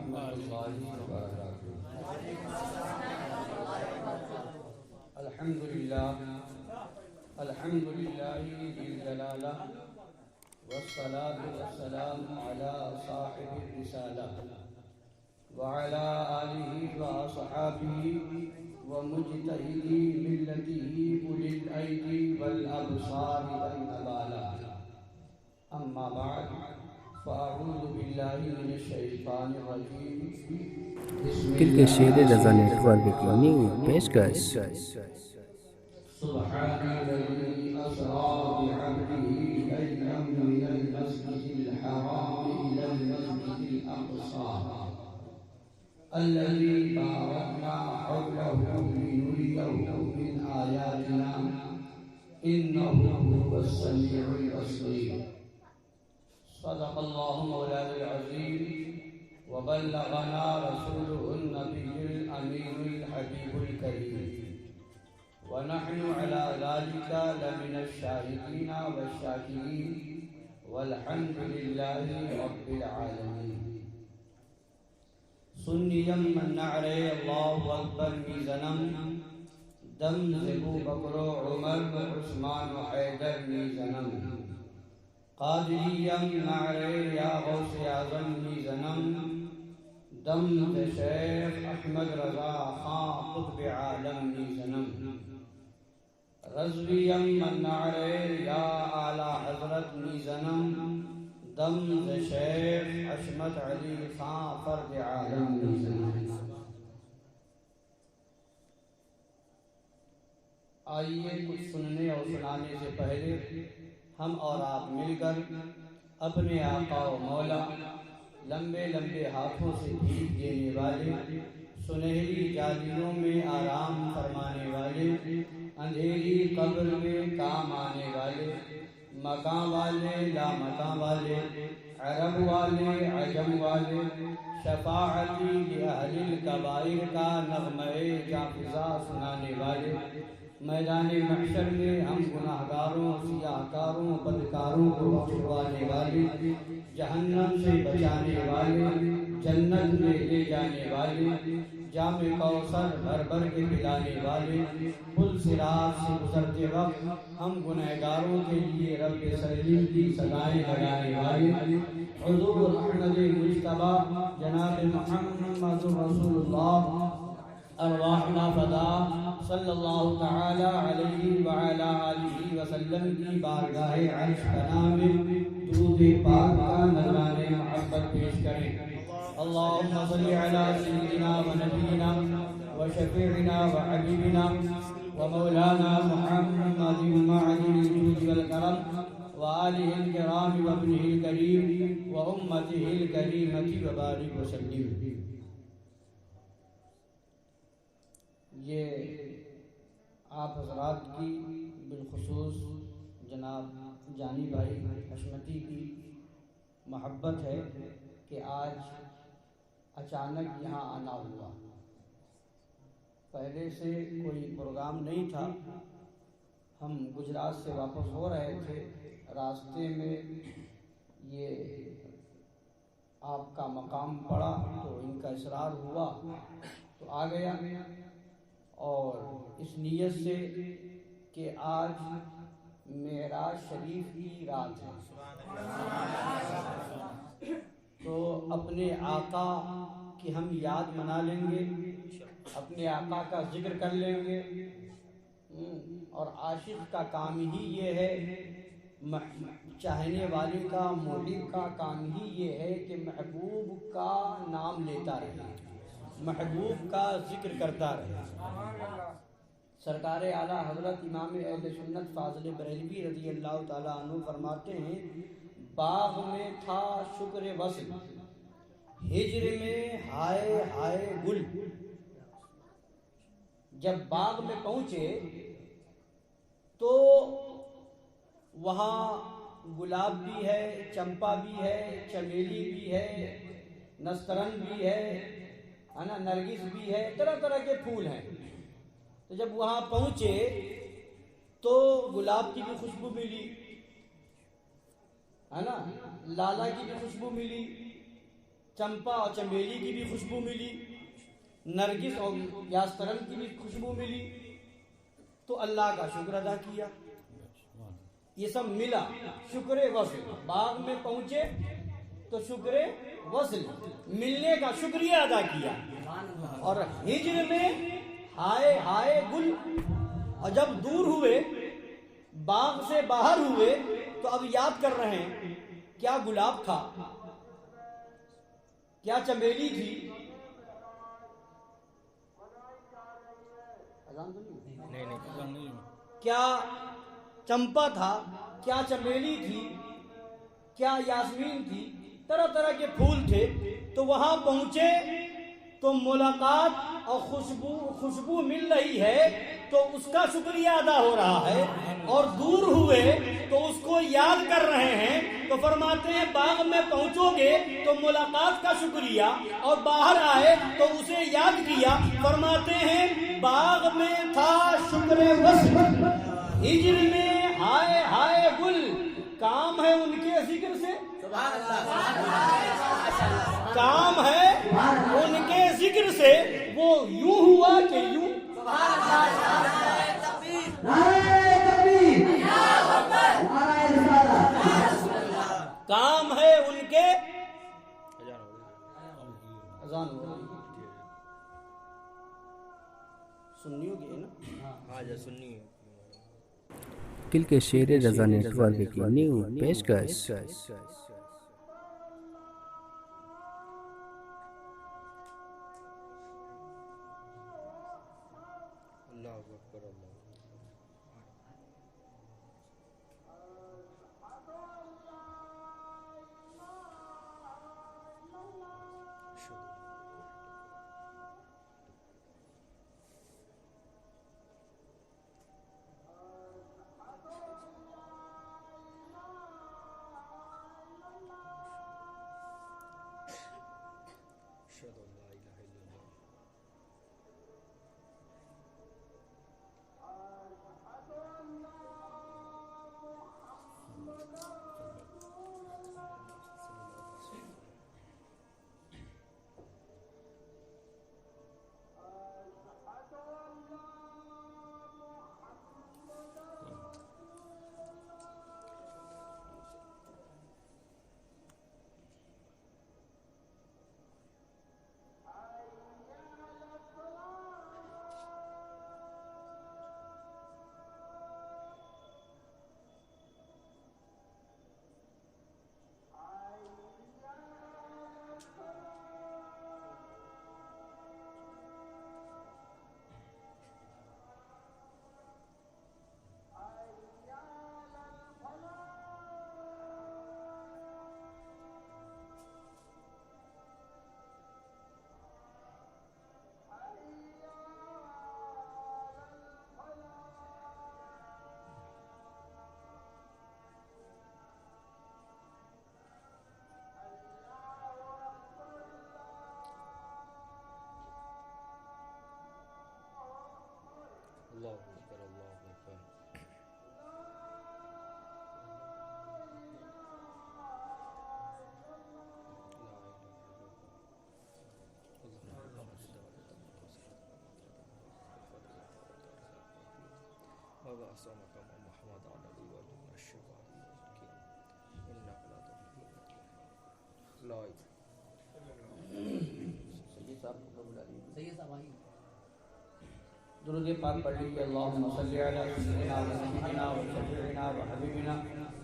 ورحمۃ اللہ وبرکاتہ۔ الحمد للہ ذی الجلالہ والصلاة والسلام علی صاحب الرسالہ وعلى آلہ وأصحابہ ومجتہدی ملتہ أولی الأیدی والأبصار والنبالہ، اما بعد فاعوذ باللہ من الشیطان الرجیم۔ کلک شیر رضا نیٹ ورک کی پیشکش۔ سبحان الذي أسرى بعبده ليلا من المسجد الحرام إلى المسجد الأقصى الذي باركنا حوله لنريه من آياتنا إنه هو السميع البصير۔ صدق الله مولانا العظيم وبلغنا رسوله النبي الأمين الحبيب الكريم، ونحن على ذلك لمن الشاهدين والشاكرين والحمد لله رب العالمين۔ سنيا من نعري الله أكبر ميزنم دم زبو بكر عمر عثمان وحيدر ميزنم قادريا نعري يا غوث اعظم ميزنم دم شيخ احمد رضا خان قطب عالم ميزنم رضویا من نعرے یا اعلی حضرت میزنم دم شیخ عصمت علی خان فرد عالم میزنم۔ آئیے کچھ سننے اور سنانے سے پہلے ہم اور آپ مل کر اپنے آقا و مولا لمبے لمبے ہاتھوں سے بھیک دینے والے، سنہری جالیوں میں آرام فرمانے والے، اندھیری قبر میں کام آنے والے، مکان والے لامکان والے، عرب والے عجم والے، شفاعتی لأہل الکبائر کا نغمہ جافزہ سنانے والے، میدان محشر میں ہم گناہگاروں سیاہکاروں بدکاروں کو بخشوانے والے، جہنم سے بچانے والے، جنت میں لے جانے والے، جام کوثر بھر بھر کے پلانے والے، پل صراط سے گزرتے وقت ہم گنہگاروں کے لیے رب سلیم کی صدائیں لگانے والے، حضور احمد مجتبیٰ جناب محمد رسول اللہ ارواحنا فدا صلی اللہ تعالی علیہ وعلی آلہ وسلم کی بارگاہ عرش پناہ میں درود پاک کا نذران محبت پیش کریں۔ اللہم صلی علی سیدنا و نبینا و شفیعنا و حبیبنا و مولانا محمد معدن الجود والکرم و آلہ الکرام و ابنہ الکریم و امتہ الکریمۃ و بارک وسلم۔ یہ آپ حضرات کی بالخصوص جناب جانی بھائی حشمتی کی محبت ہے کہ آج اچانک یہاں آنا ہوا۔ پہلے سے کوئی پروگرام نہیں تھا، ہم گجرات سے واپس ہو رہے تھے، راستے میں یہ آپ کا مقام پڑا تو ان کا اصرار ہوا تو آ گیا، اور اس نیت سے کہ آج معراج شریف کی رات ہے تو اپنے آقا کی ہم یاد منا لیں گے، اپنے آقا کا ذکر کر لیں گے، اور عاشق کا کام ہی یہ ہے، چاہنے والے کا محب کا کام ہی یہ ہے کہ محبوب کا نام لیتا رہے، محبوب کا ذکر کرتا رہے۔ سرکار اعلیٰ حضرت امام اہل سنت فاضل بریلوی رضی اللہ تعالیٰ عنہ فرماتے ہیں، باغ میں تھا شکر وصل، ہجر میں ہائے ہائے گل۔ جب باغ میں پہنچے تو وہاں گلاب بھی ہے، چمپا بھی ہے، چمیلی بھی ہے، نسترن بھی ہے نا، نرگس بھی ہے، طرح طرح کے پھول ہیں۔ تو جب وہاں پہنچے تو گلاب کی بھی خوشبو ملی، ہے نا، لالا کی بھی خوشبو ملی، چمپا اور چمیلی کی بھی خوشبو ملی، نرگس اور یاسطرن کی بھی خوشبو ملی، تو اللہ کا شکر ادا کیا. یہ سب ملا، شکر وصل. باغ میں پہنچے تو شکر وصل، ملنے کا شکریہ ادا کیا. اور ہجر میں ہائے ہائے گل. اور جب دور ہوئے، باغ سے باہر ہوئے، تو اب یاد کر رہے ہیں کیا گلاب تھا، کیا چمیلی تھی. کیا چمپا تھا، کیا چمیلی تھی، کیا یاسمین تھی، طرح طرح کے پھول تھے. تو وہاں پہنچے تو ملاقات اور خوشبو مل رہی ہے تو اس کا شکریہ ادا ہو رہا ہے. اور دور ہوئے تو اس کو یاد کر رہے ہیں. تو فرماتے ہیں باغ میں پہنچو گے تو ملاقات کا شکریہ، اور باہر آئے تو اسے یاد کیا. فرماتے ہیں باغ میں تھا شکر وصل، ہجر میں ہائے ہائے گل. کام ہے ان کے ذکر سے، کام ہے ان کے ذکر سے. وہ یوں ہوا کہ یوں، کام ہے ان کے. اذان ہو رہی ہے، سننی ہوگی نا؟ ہاں جا سننی ہے. کل کے شیر رضا نیٹ ورک کی نیو پیشکش. اللہ اکبر اللہ. اللہ اکبر اللہ اکبر. بابا اسامہ محمد علی وجہ الشفاء انك لا تضل لا. سید صاحب آئیے، درود پاک پڑھ لیجیے. اللہم صلی علی سیدنا و سیدنا و شفیعنا و حبیبنا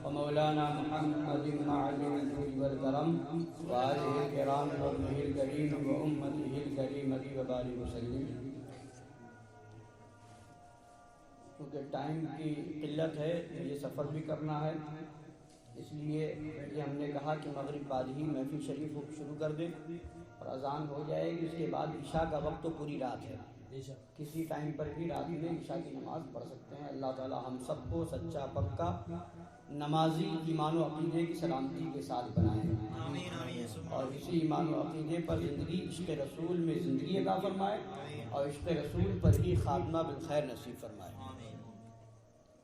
و مولانا محمد معلم الجود والکرم و آلہ الکرام و ابنہ الکریم و امتہ الکریمۃ و بارک وسلم. کیونکہ ٹائم کی قلت ہے، یہ سفر بھی کرنا ہے، اس لیے یہ ہم نے کہا کہ مغرب بعد ہی محفل شریف شروع کر دیں اور اذان ہو جائے گی. اس کے بعد عشاء کا وقت تو پوری رات ہے، کسی ٹائم پر بھی رات میں عشاء کی نماز پڑھ سکتے ہیں. اللہ تعالی ہم سب کو سچا پکا نمازی ایمان و عقیدے کی سلامتی کے ساتھ بنائیں، اور اسی ایمان و عقیدے پر زندگی عشق رسول میں زندگی عطا فرمائے، اور عشق رسول پر ہی خاتمہ بالخیر نصیب فرمائے.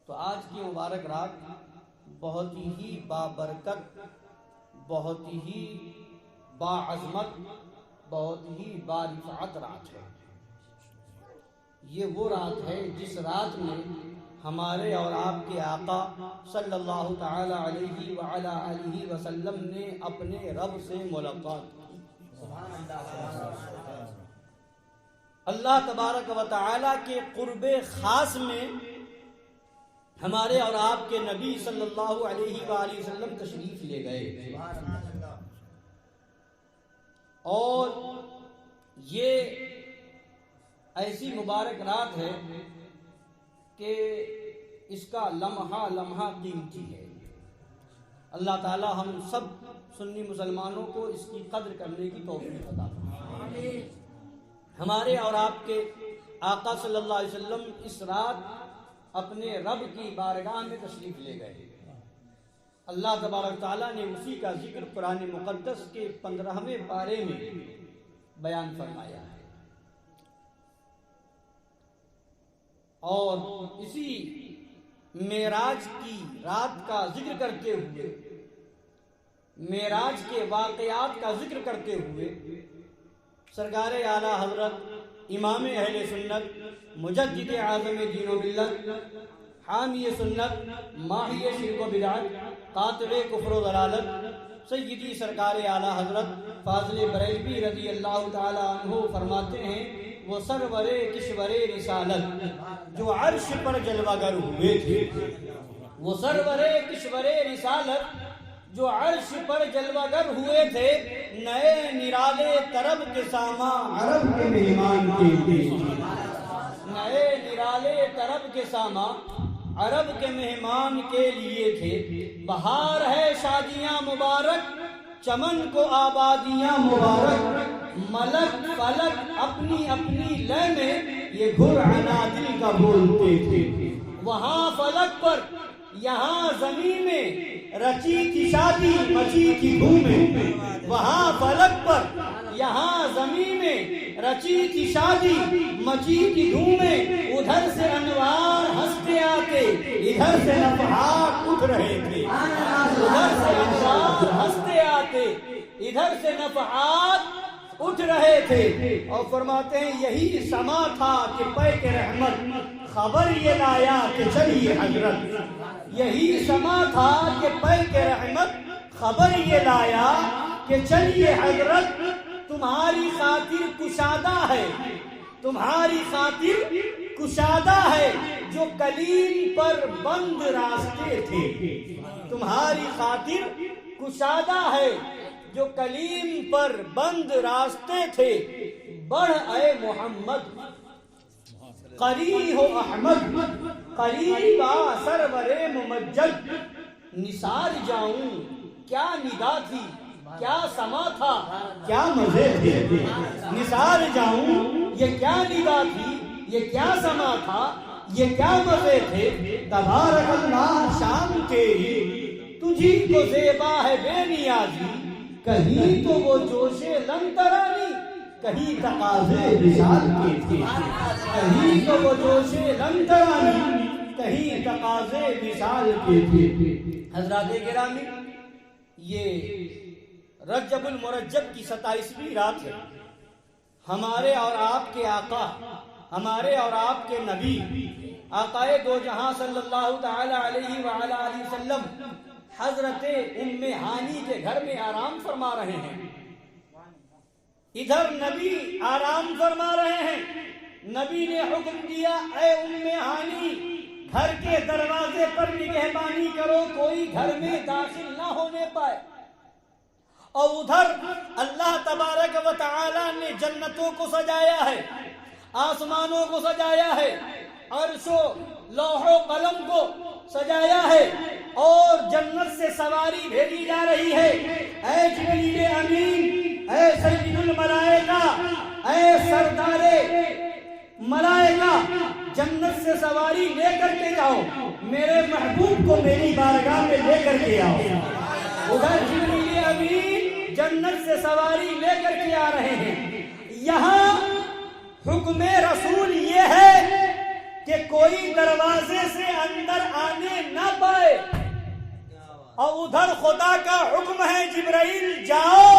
تو آج کی مبارک رات بہت ہی بابرکت، بہت ہی باعظمت بہت ہی بارفعت رات ہے۔ یہ وہ رات ہے جس رات میں ہمارے اور آپ کے آقا صلی اللہ تعالی علیہ وعلی آلہ وسلم نے اپنے رب سے ملاقات کی۔ اللہ تبارک و تعالی کے قرب خاص میں ہمارے اور آپ کے نبی صلی اللہ علیہ وآلہ وسلم تشریف لے گئے، اور یہ ایسی مبارک رات ہے کہ اس کا لمحہ لمحہ قیمتی ہے۔ اللہ تعالی ہم سب سنی مسلمانوں کو اس کی قدر کرنے کی توفیق عطا فرمائے۔ ہمارے اور آپ کے آقا صلی اللہ علیہ وسلم اس رات اپنے رب کی بارگاہ میں تشریف لے گئے۔ اللہ تبارک تعالیٰ نے اسی کا ذکر قرآن مقدس کے 15ویں پارے میں بیان فرمایا ہے، اور اسی معراج کی رات کا ذکر کرتے ہوئے، معراج کے واقعات کا ذکر کرتے ہوئے، سرکار اعلیٰ حضرت امام اہل سنت مجدد اعظم دین و ملت حامی سنت ماحی شرک و بدعت قاطع کفر و ضلالت سیدی سرکار اعلیٰ حضرت فاضل بریلوی رضی اللہ تعالی عنہ فرماتے ہیں، وہ سرور کشور رسالت جو عرش پر جلوہ گر ہوئے تھے، وہ سرور کشور رسالت جو عرش پر جلوہ گر ہوئے تھے، نئے نرالے طرب کے ساما عرب کے مہمان کے لیے، نئے نرالے طرب کے ساما عرب کے مہمان کے لیے تھے۔ بہار ہے شادیاں مبارک، چمن کو آبادیاں مبارک، ملک فلک اپنی اپنی لے میں یہ گھر عنادل کا بولتے تھے۔ وہاں فلک پر یہاں زمین میں رچی تھی شادی مچی تھی دھومیں، وہاں فلک پر یہاں زمین میں رچی تھی شادی مچی تھی دھومیں، ادھر سے انوار ہنستے آتے ادھر سے نفحات اٹھ رہے تھے، ادھر سے انوار ہنستے آتے ادھر سے نفحات اٹھ رہے تھے۔ اور فرماتے ہیں یہی سما تھا کہ پے کے رحمت خبر یہ لایا کہ چلیے حضرت، یہی سما تھا کہ پے کے رحمت خبر یہ لایا کہ چلیے حضرت، تمہاری خاطر کشادہ ہے، تمہاری خاطر کشادہ ہے جو کلیم پر بند راستے تھے، تمہاری خاطر کشادہ ہے جو کلیم پر بند راستے تھے۔ بڑھ اے محمد قریب ہو احمد، قریب آ سرور ممجد، نثار جاؤں کیا ندا تھی کیا سما تھا کیا مزے تھے، نثار جاؤں یہ کیا ندا تھی یہ کیا سما تھا یہ کیا مزے تھے۔ تبارک اللہ شام تیری تجھی کو زیبا ہے بے نیازی، کہیں تو وہ جوش لن ترانی کہیں تقاضے وصال کے تھے، کہیں تو وہ جوش لن ترانی کہیں تقاضے وصال کے تھے۔ حضرات گرامی، یہ رجب المرجب کی 27ویں رات ہے۔ ہمارے اور آپ کے آقا، ہمارے اور آپ کے نبی آقائے دو جہاں صلی اللہ تعالی علیہ وعلا آلہ وسلم حضرت ام ہانی کے گھر میں آرام فرما رہے ہیں۔ ادھر نبی آرام فرما رہے ہیں، نبی نے حکم دیا اے ام ہانی گھر کے دروازے پر نگہبانی کرو، کوئی گھر میں داخل نہ ہونے پائے۔ اور ادھر اللہ تبارک و تعالی نے جنتوں کو سجایا ہے، آسمانوں کو سجایا ہے، عرش و لوح و قلم کو سجایا ہے، اور جنت سے سواری بھیجی جا رہی ہے۔ اے جبریل امین، اے سید الملائکہ، اے سردار ملائکہ، جنت سے سواری لے کر کے جاؤ، میرے محبوب کو میری بارگاہ میں لے کر کے آؤ۔ ادھر جبریل امین جنت سے سواری لے کر کے آ رہے ہیں۔ یہاں حکم رسول یہ ہے کہ کوئی دروازے سے اندر آنے نہ پائے، اور ادھر خدا کا حکم ہے جبرائیل جاؤ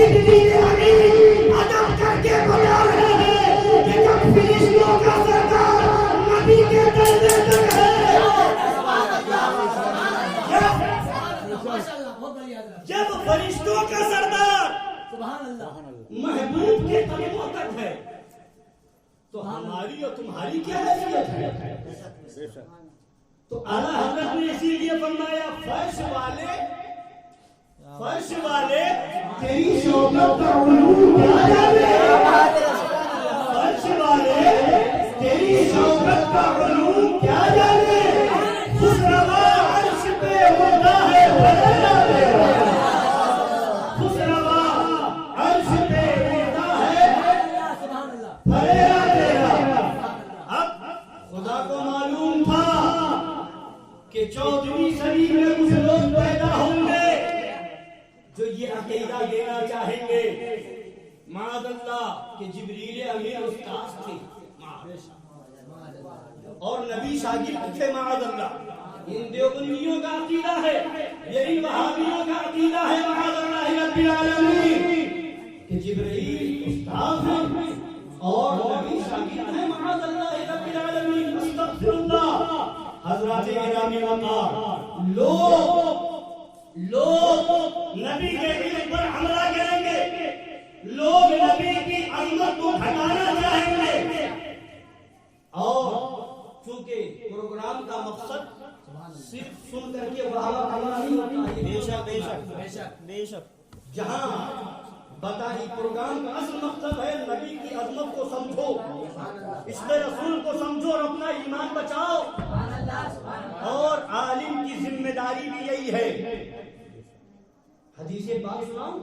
جبریل امین ادب کر کے بتا رہے ہیں کہ جب فرشتوں کا سردار نبی کے دردے تک ہے، جب فرشتوں کا سردار محبوب کے قدموں تک ہے تو ہماری اور تمہاری کیا حیثیت ہے؟ تو اعلیٰ حضرت نے اسی لیے فرمایا فرش والے تیری شوکت کا علوم کیا جانے، فرش والے تیری شوکت کا علوم کیا جانے، خوش روا عرش پہ ہوتا ہے بھلا تیرا، خوش روا عرش پہ ہوتا ہے بھلا تیرا۔ اب خدا کو معلوم تھا کہ 14ویں صدی میں کچھ لوگ پیدا ہوں گے جو یہ عقیدہ دینا چاہیں گے معاذ اللہ کہ جبریل امین استاد تھے اور نبی شاگرد تھے معاذ اللہ۔ ان دیوبندیوں کا عقیدہ ہے، یہ ان وہابیوں کا عقیدہ ہے معاذ اللہ رب العالمین کہ جبریل استاد ہیں اور نبی شاگرد ہیں معاذ اللہ رب العالمین۔ استغفر اللہ۔ حضرات گرامی وقار، لوگ نبی کے علم پر حملہ کریں گے، لوگ نبی کی عظمت کو گھٹانا چاہیں گے، اور چونکہ پروگرام کا مقصد صرف سن کر کے بہاوا نہیں ہوتا ہے، بے شک جہاں بتائی پروگرام کا اصل مقصد ہے نبی کی عظمت کو سمجھو، عشق رسول کو سمجھو اور اپنا ایمان بچاؤ، اور عالم کی ذمہ داری بھی یہی ہے۔ حدیث پاک سناؤں؟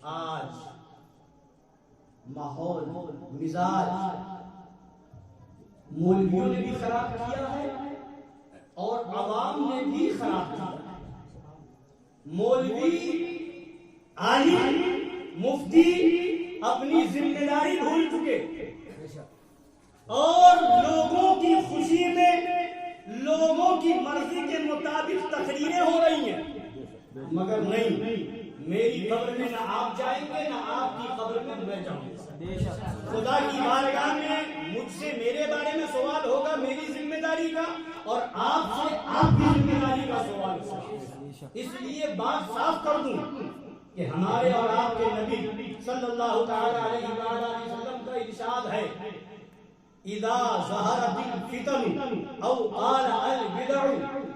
آج ماحول مزاج مولویوں نے بھی خراب کیا ہے اور عوام نے بھی خراب کیا۔ مولوی عالم مفتی اپنی ذمہ داری بھول چکے اور لوگوں کی خوشی میں لوگوں کی مرضی کے مطابق تقریریں ہو رہی ہیں، مگر نہیں، میری قبر میں نہ آپ جائیں گے نہ آپ کی قبر میں میں جاؤں گا۔ خدا کی بارگاہ میں مجھ سے میرے بارے میں سوال ہوگا میری ذمہ داری کا، اور آپ سے آپ کی ذمہ داری کا سوال ہوگا۔ اس لیے بات صاف کر دوں کہ ہمارے اور آپ کے نبی صلی اللہ تعالی علیہ وسلم کا ارشاد ہے اذا ظهرت الفتن او قال البدع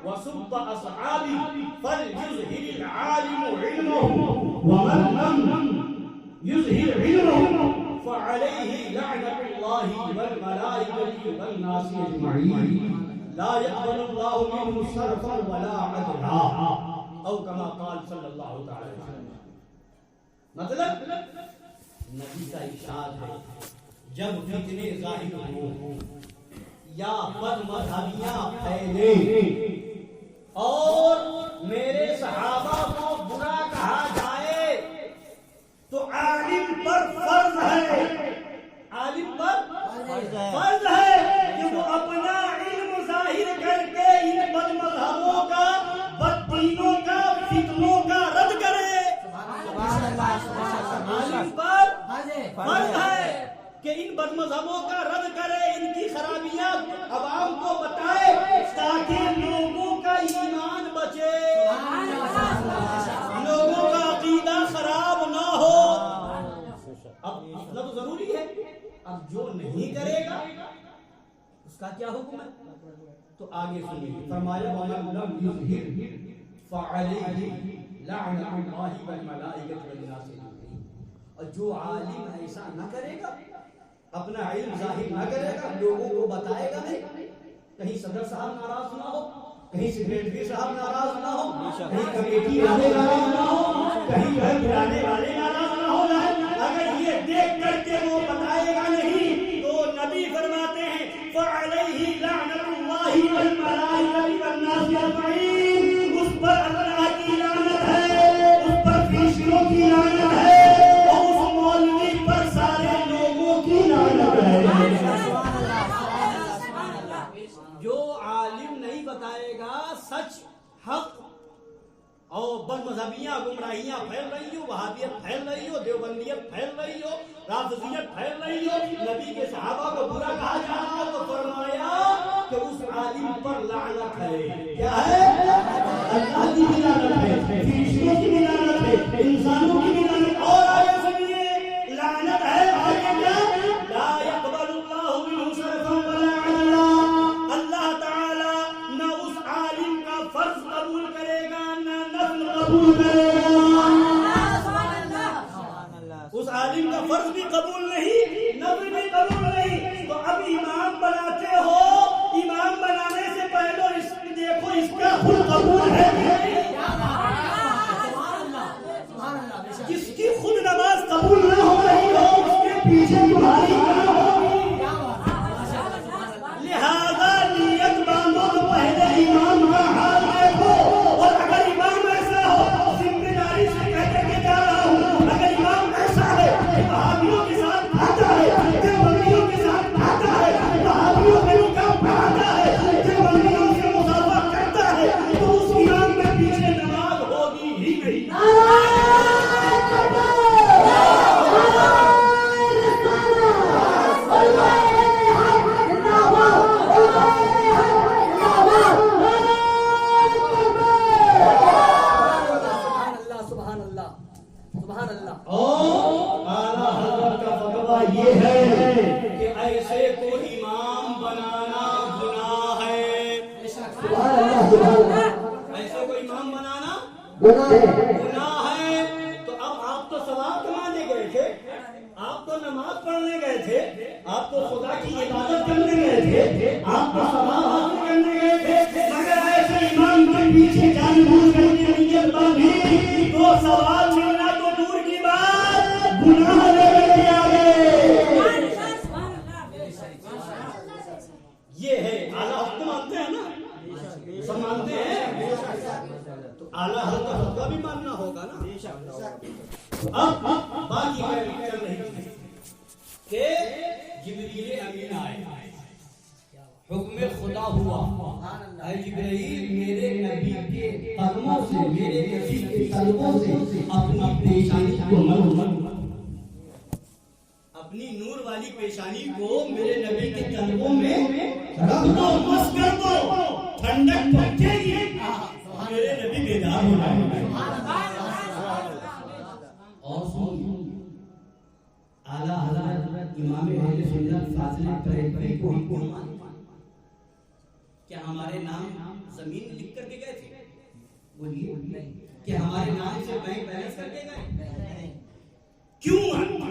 وسب اصحابي فليظهر العالم علمه ومن لم يظهر علمه فعليه لعنة الله والملائكة والناس اجمعين لا يقبل الله منه صرفا ولا عدلا او كما قال صلی اللہ تعالی وسلم۔ مطلب نبی کا ارشاد ہے جب فتنے ظاہر ہوں یا بد مذہبیاں پھیلیں اور میرے صحابہ کو برا کہا جائے تو عالم پر فرض ہے، عالم پر فرض ہے کہ وہ اپنا علم ظاہر کر کے ان بد مذہبوں کا، بد دینوں کا، فتنوں کا رد کرے۔ عالم پر فرض ہے کہ ان بد مذہبوں کا رد کرے، ان کی خرابیاں عوام کو بتائے تاکہ لوگوں کا ایمان بچے، لوگوں کا عقیدہ خراب نہ ہو۔ اب اپنا تو ضروری ہے، اب جو نہیں کرے گا اس کا کیا حکم ہے؟ تو آگے سنیے، فرمایا وَمَن لَمْ يُظْهِرْ فَعَلَيْهِ لَعْنَةُ اللَّهِ وَالْمَلَائِكَةِ وَالنَّاسِ أَجْمَعِينَ۔ اور جو عالم ایسا نہ کرے گا، اپنا علم ظاہر نہ کرے گا، لوگوں کو بتائے گا نہیں، کہیں صدر صاحب ناراض نہ ہو، کہیں سیکریٹری صاحب ناراض نہ ہو، کہیں کمیٹی والے ناراض نہ ہو، کہیں گھر بلانے والے ناراض نہ ہو، اگر یہ دیکھ کر کے وہ بتائے گا نہیں تو نبی فرماتے ہیں فَعَلَيْهِ لَعْنَةُ اللَّهِ وَالْمَلَائِكَةِ وَالنَّاسِ أَجْمَعِينَ۔ اس پر اللہ کی لعنت ہے، اس پر فرشتوں کی لعنت ہے، اور اس مولوی پر سارے لوگوں کی لعنت ہے۔ جو عالم نہیں بتائے گا سچ، حق اور بد مذہبیاں گمراہیاں پھیل رہی ہو، وہابیت پھیل رہی ہو، دیوبندیت پھیل رہی ہو، رافضیت پھیل رہی ہو، نبی کے صحابہ کو برا کہا جا رہا ہو، تو فرمایا کہ اس عالم پر لعنت ہے. کیا ہے؟ اللہ کی بھی لعنت ہے، فرشتوں کی بھی لعنت ہے، انسانوں کی بھی لعنت. اور آگے سنیے لعنت ہے آگے کیا؟ لا يقبل اللہ منہ صرفا ولا عدلا. اللہ تعالی نہ اس عالم کا فرض قبول کرے گا نہ نفل قبول کرے گا. اس عالم کا فرض بھی قبول نہیں، نفل بھی قبول نہیں. تو اب امام بناتے ہو، امام بنانے سے پہلے اس دیکھو اس کا خود قبول ہے کہ نہیں. جس کی خود نماز قبول نہ ہو رہی ہو اس کے پیچھے تمہاری کیا ہوگی. لہذا نیت باندھو تو پہلے امام کا حال دیکھو. اور اگر امام ایسا ہو، ذمہ داری سے کہتے کہ جا رہا ہوں، اگر امام ایسا ہے کہ وہابیوں کے ساتھ کھاتا ہے، دیوبندیوں کے ساتھ کھاتا ہے، وہابیوں کے نکاح پڑھاتا ہے، دیوبندیوں سے مصافحہ کرتا ہے، تو اس امام کے پیچھے نماز ہوگی ہی نہیں. اور اعلیٰ حضرت کا فتویٰ یہ ہے کہ ایسے کو امام بنانا گناہ ہے. ایسے کو امام بنانا گناہ ہے. تو اب آپ تو ثواب کمانے گئے تھے، آپ تو نماز پڑھنے گئے تھے، آپ تو خدا کی عبادت کرنے گئے تھے، آپ تو ثواب حاصل کرنے گئے تھے، مگر ایسے امام کے پیچھے جان بوجھ کر کے نیت باندھی تو ثواب ملنا تو دور کی بات، گناہ لے کر کے آ گئے. یہ ہے اعلیٰ حضرت مانتے ہیں نا، سب مانتے ہیں، تو اعلیٰ حضرت کا فتویٰ بھی ماننا ہوگا نا. اب بات یہ چل رہی تھی کہ جبریل امین آئے، حکم خدا ہوا، اے جبرائیل میرے نبی کے قدموں سے، میرے نبی کے قدموں سے اپنی پیشانی کو اپنی نور والی پیشانی کو میرے نبی کے قدموں میں رکھ دو، مس کر دو، ٹھنڈک پہنچے گی، میرے نبی بیدار ہو رہے ہیں. اور اعلیٰ حضرت امام اہل سنت فاضل طریقی کو کیوں مانتا؟ کیا ہمارے نام زمین لکھ کر کے گئے تھے؟ بولیے نہیں. کیا ہمارے نام سے بینک بیلنس کر کے گئے؟ کیوں مانتا؟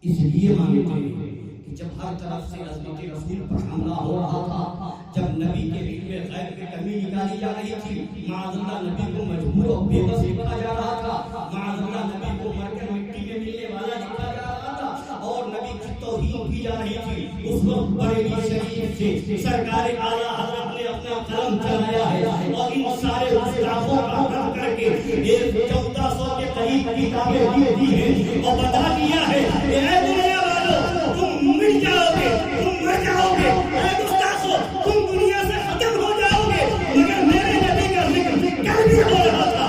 اس لیے مانتے ہیں کہ جب ہر طرف سے عظمت رسول پر حملہ ہو رہا تھا، جب نبی کے علم غیب میں کمی نکالی جا رہی تھی، معاذ اللہ نبی کو مجبور اور بے بس لکھا جا رہا تھا، معاذ اللہ نبی کو مر کر مٹی میں ملنے والا لکھا جا رہا تھا، اور نبی کی توہین کی جا رہی تھی، اس وقت بریلی شریف سے سرکار اعلیٰ حضرت نے اپنا قلم چلایا ہے اور ان سارے گستاخوں کا رد کر کے 1400 کے قریب کتابیں دی ہیں اور بتا دیا ہے کہ اے دنیا والو تم مٹ جاؤ گے، تم مر جاؤ گے، اے گستاخو تم دنیا سے ختم ہو جاؤ گے، مگر میرے نبی کا ذکر کل بھی ہو رہا تھا،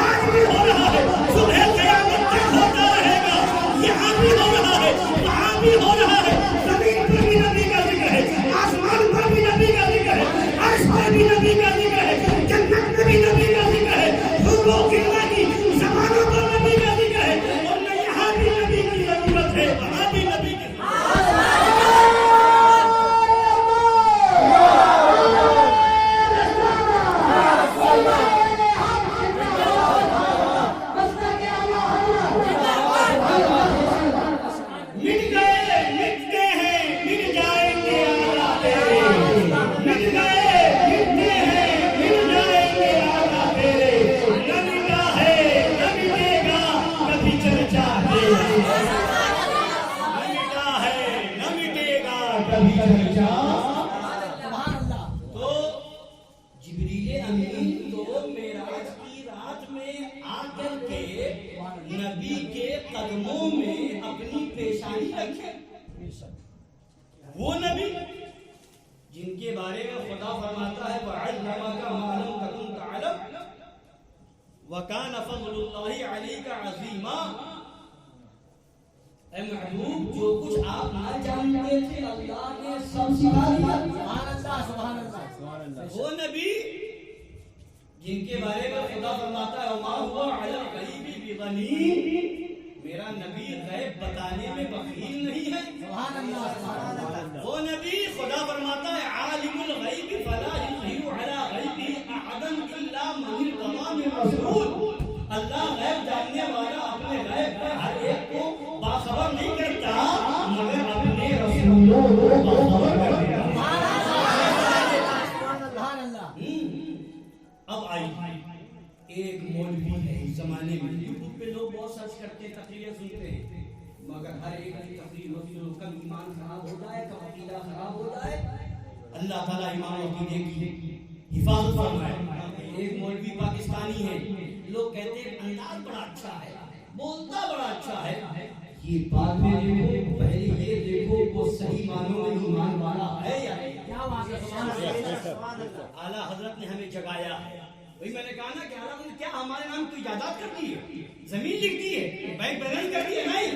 آج بھی ہو رہا ہے، صبح قیامت تک ہوتا رہے گا، یہاں بھی ہو رہا ہے، وہاں بھی ہو رہا ہے، زمین پر بھی نبی کا ذکر ہے، آسمان پر بھی نبی کا ذکر ہے، عرش پر بھی نبی کا ذکر ہے، جنت میں بھی نبی کا ذکر ہے، حور و خلوہ کی زمانوں پر نبی کا ذکر ہے، اور نہ یہاں بھی نبی کی ضرورت ہے، وہاں بھی نبی کی وہ نبی جن کے بارے میں خدا فرماتا ہے وَعَلَّمَكَ مَا لَمْ تَكُنْ تَعْلَمْ وَكَانَ فَضْلُ اللَّهِ عَلَيْكَ عَظِيمًا. اے محبوب جو کچھ آپ نہ جانتے تھے اللہ نے سب سکھا دیا. سبحان اللہ. وہ نبی جن کے بارے میں خدا فرماتا ہے وَمَا هُوَ عَلَى الْغَيْبِ بِضَنِينٍ، میرا نبی غیب بتانے میں بخیل نہیں ہے. سبحان اللہ. وہ نبی خدا فرماتا ہے عالم الغیب فلا یظہر علی غیبہ احدا الا من ارتضی من رسول. اللہ غیب جاننے والا اپنے غیب پر ہر ایک کو باخبر نہیں کرتا مگر اپنے رسولوں کو باخبر کرتا ہے. اب آئی ایک مولوی ہے اس زمانے میں یوٹیوب پہ لوگ بہت سرچ کرتے ہیں تقریریں سنتے ہیں مگر ہر ایک کی تقریر ہوتی ہے کم ایمان خراب ہو جائے کم عقیدہ خراب ہو جائے. اللہ تعالیٰ ایمان و عقیدے کی حفاظت فرمائے. ایک مولوی پاکستانی ہے لوگ کہتے ہیں انداز بڑا اچھا ہے بولتا بڑا اچھا ہے. یہ بات میں دیکھو پہلے یہ دیکھو وہ صحیح معنوں میں ایمان والا ہے یا نہیں. اعلیٰ حضرت نے ہمیں جگایا ہے. وہی میں نے کہا نا کہ اعلیٰ حضرت نے کیا ہمارے نام کی ایجادات کر دی ہے زمین لکھ دی ہے بینک بیلنس کر دی ہے. نہیں.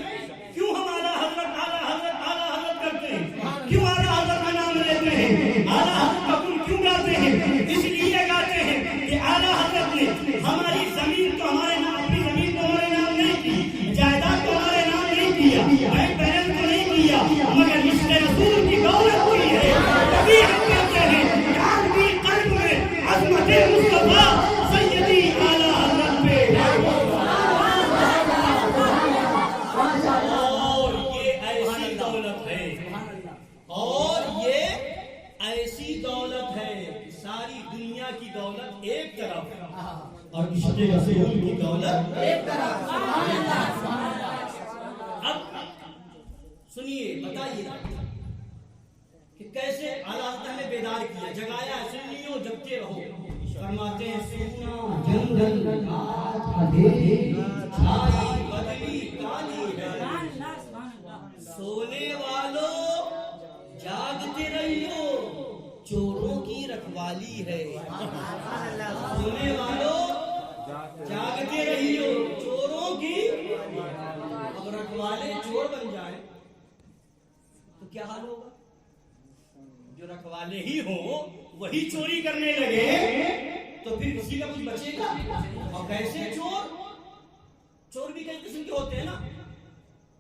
کیوں ہم اعلیٰ حضرت اعلیٰ حضرت اعلیٰ حضرت کرتے ہیں؟ کیوں اعلیٰ حضرت کا نام لیتے ہیں؟ اعلیٰ حضرت کا گن کیوں گاتے ہیں؟ اس لیے گاتے ہیں کہ اعلیٰ حضرت نے ہماری زمین تو ہمارے نام اپنی زمین تو ہمارے نام نہیں کی جائیداد تو ہمارے نام نہیں کیا بینک بیلنس تو نہیں کیا مگر اس نے رسول کی دولت کی ہے. تبھی ہم کہتے ہیں کہ آج بھی قلب میں عظمت مصطفیٰ سیدی اعلیٰ حضرت پہ. اور یہ ایسی دولت ہے کہ ساری دنیا کی دولت ایک طرف اور عشق رسول کی دولت ایک طرف. اب سنیے بتائیے کہ کیسے اعلیٰ حضرت نے بیدار کیا جگایا. سنیو جگتے رہو. فرماتے ہیں سونا جنگل رات اندھیری چھائی بدلی کالی ہے سونے والوں جاگتے رہیو چوروں کی رکھوالی ہے. سونے والوں جاگتے رہیو چوروں کی. اب رکھوالے چور بن جائیں تو کیا حال ہوگا؟ جو رکھوالے ہی ہوں وہی چوری کرنے لگے تو پھر کسی کا کچھ بچے گا. اور کیسے چور بھی کئی قسم کے ہوتے ہیں نا.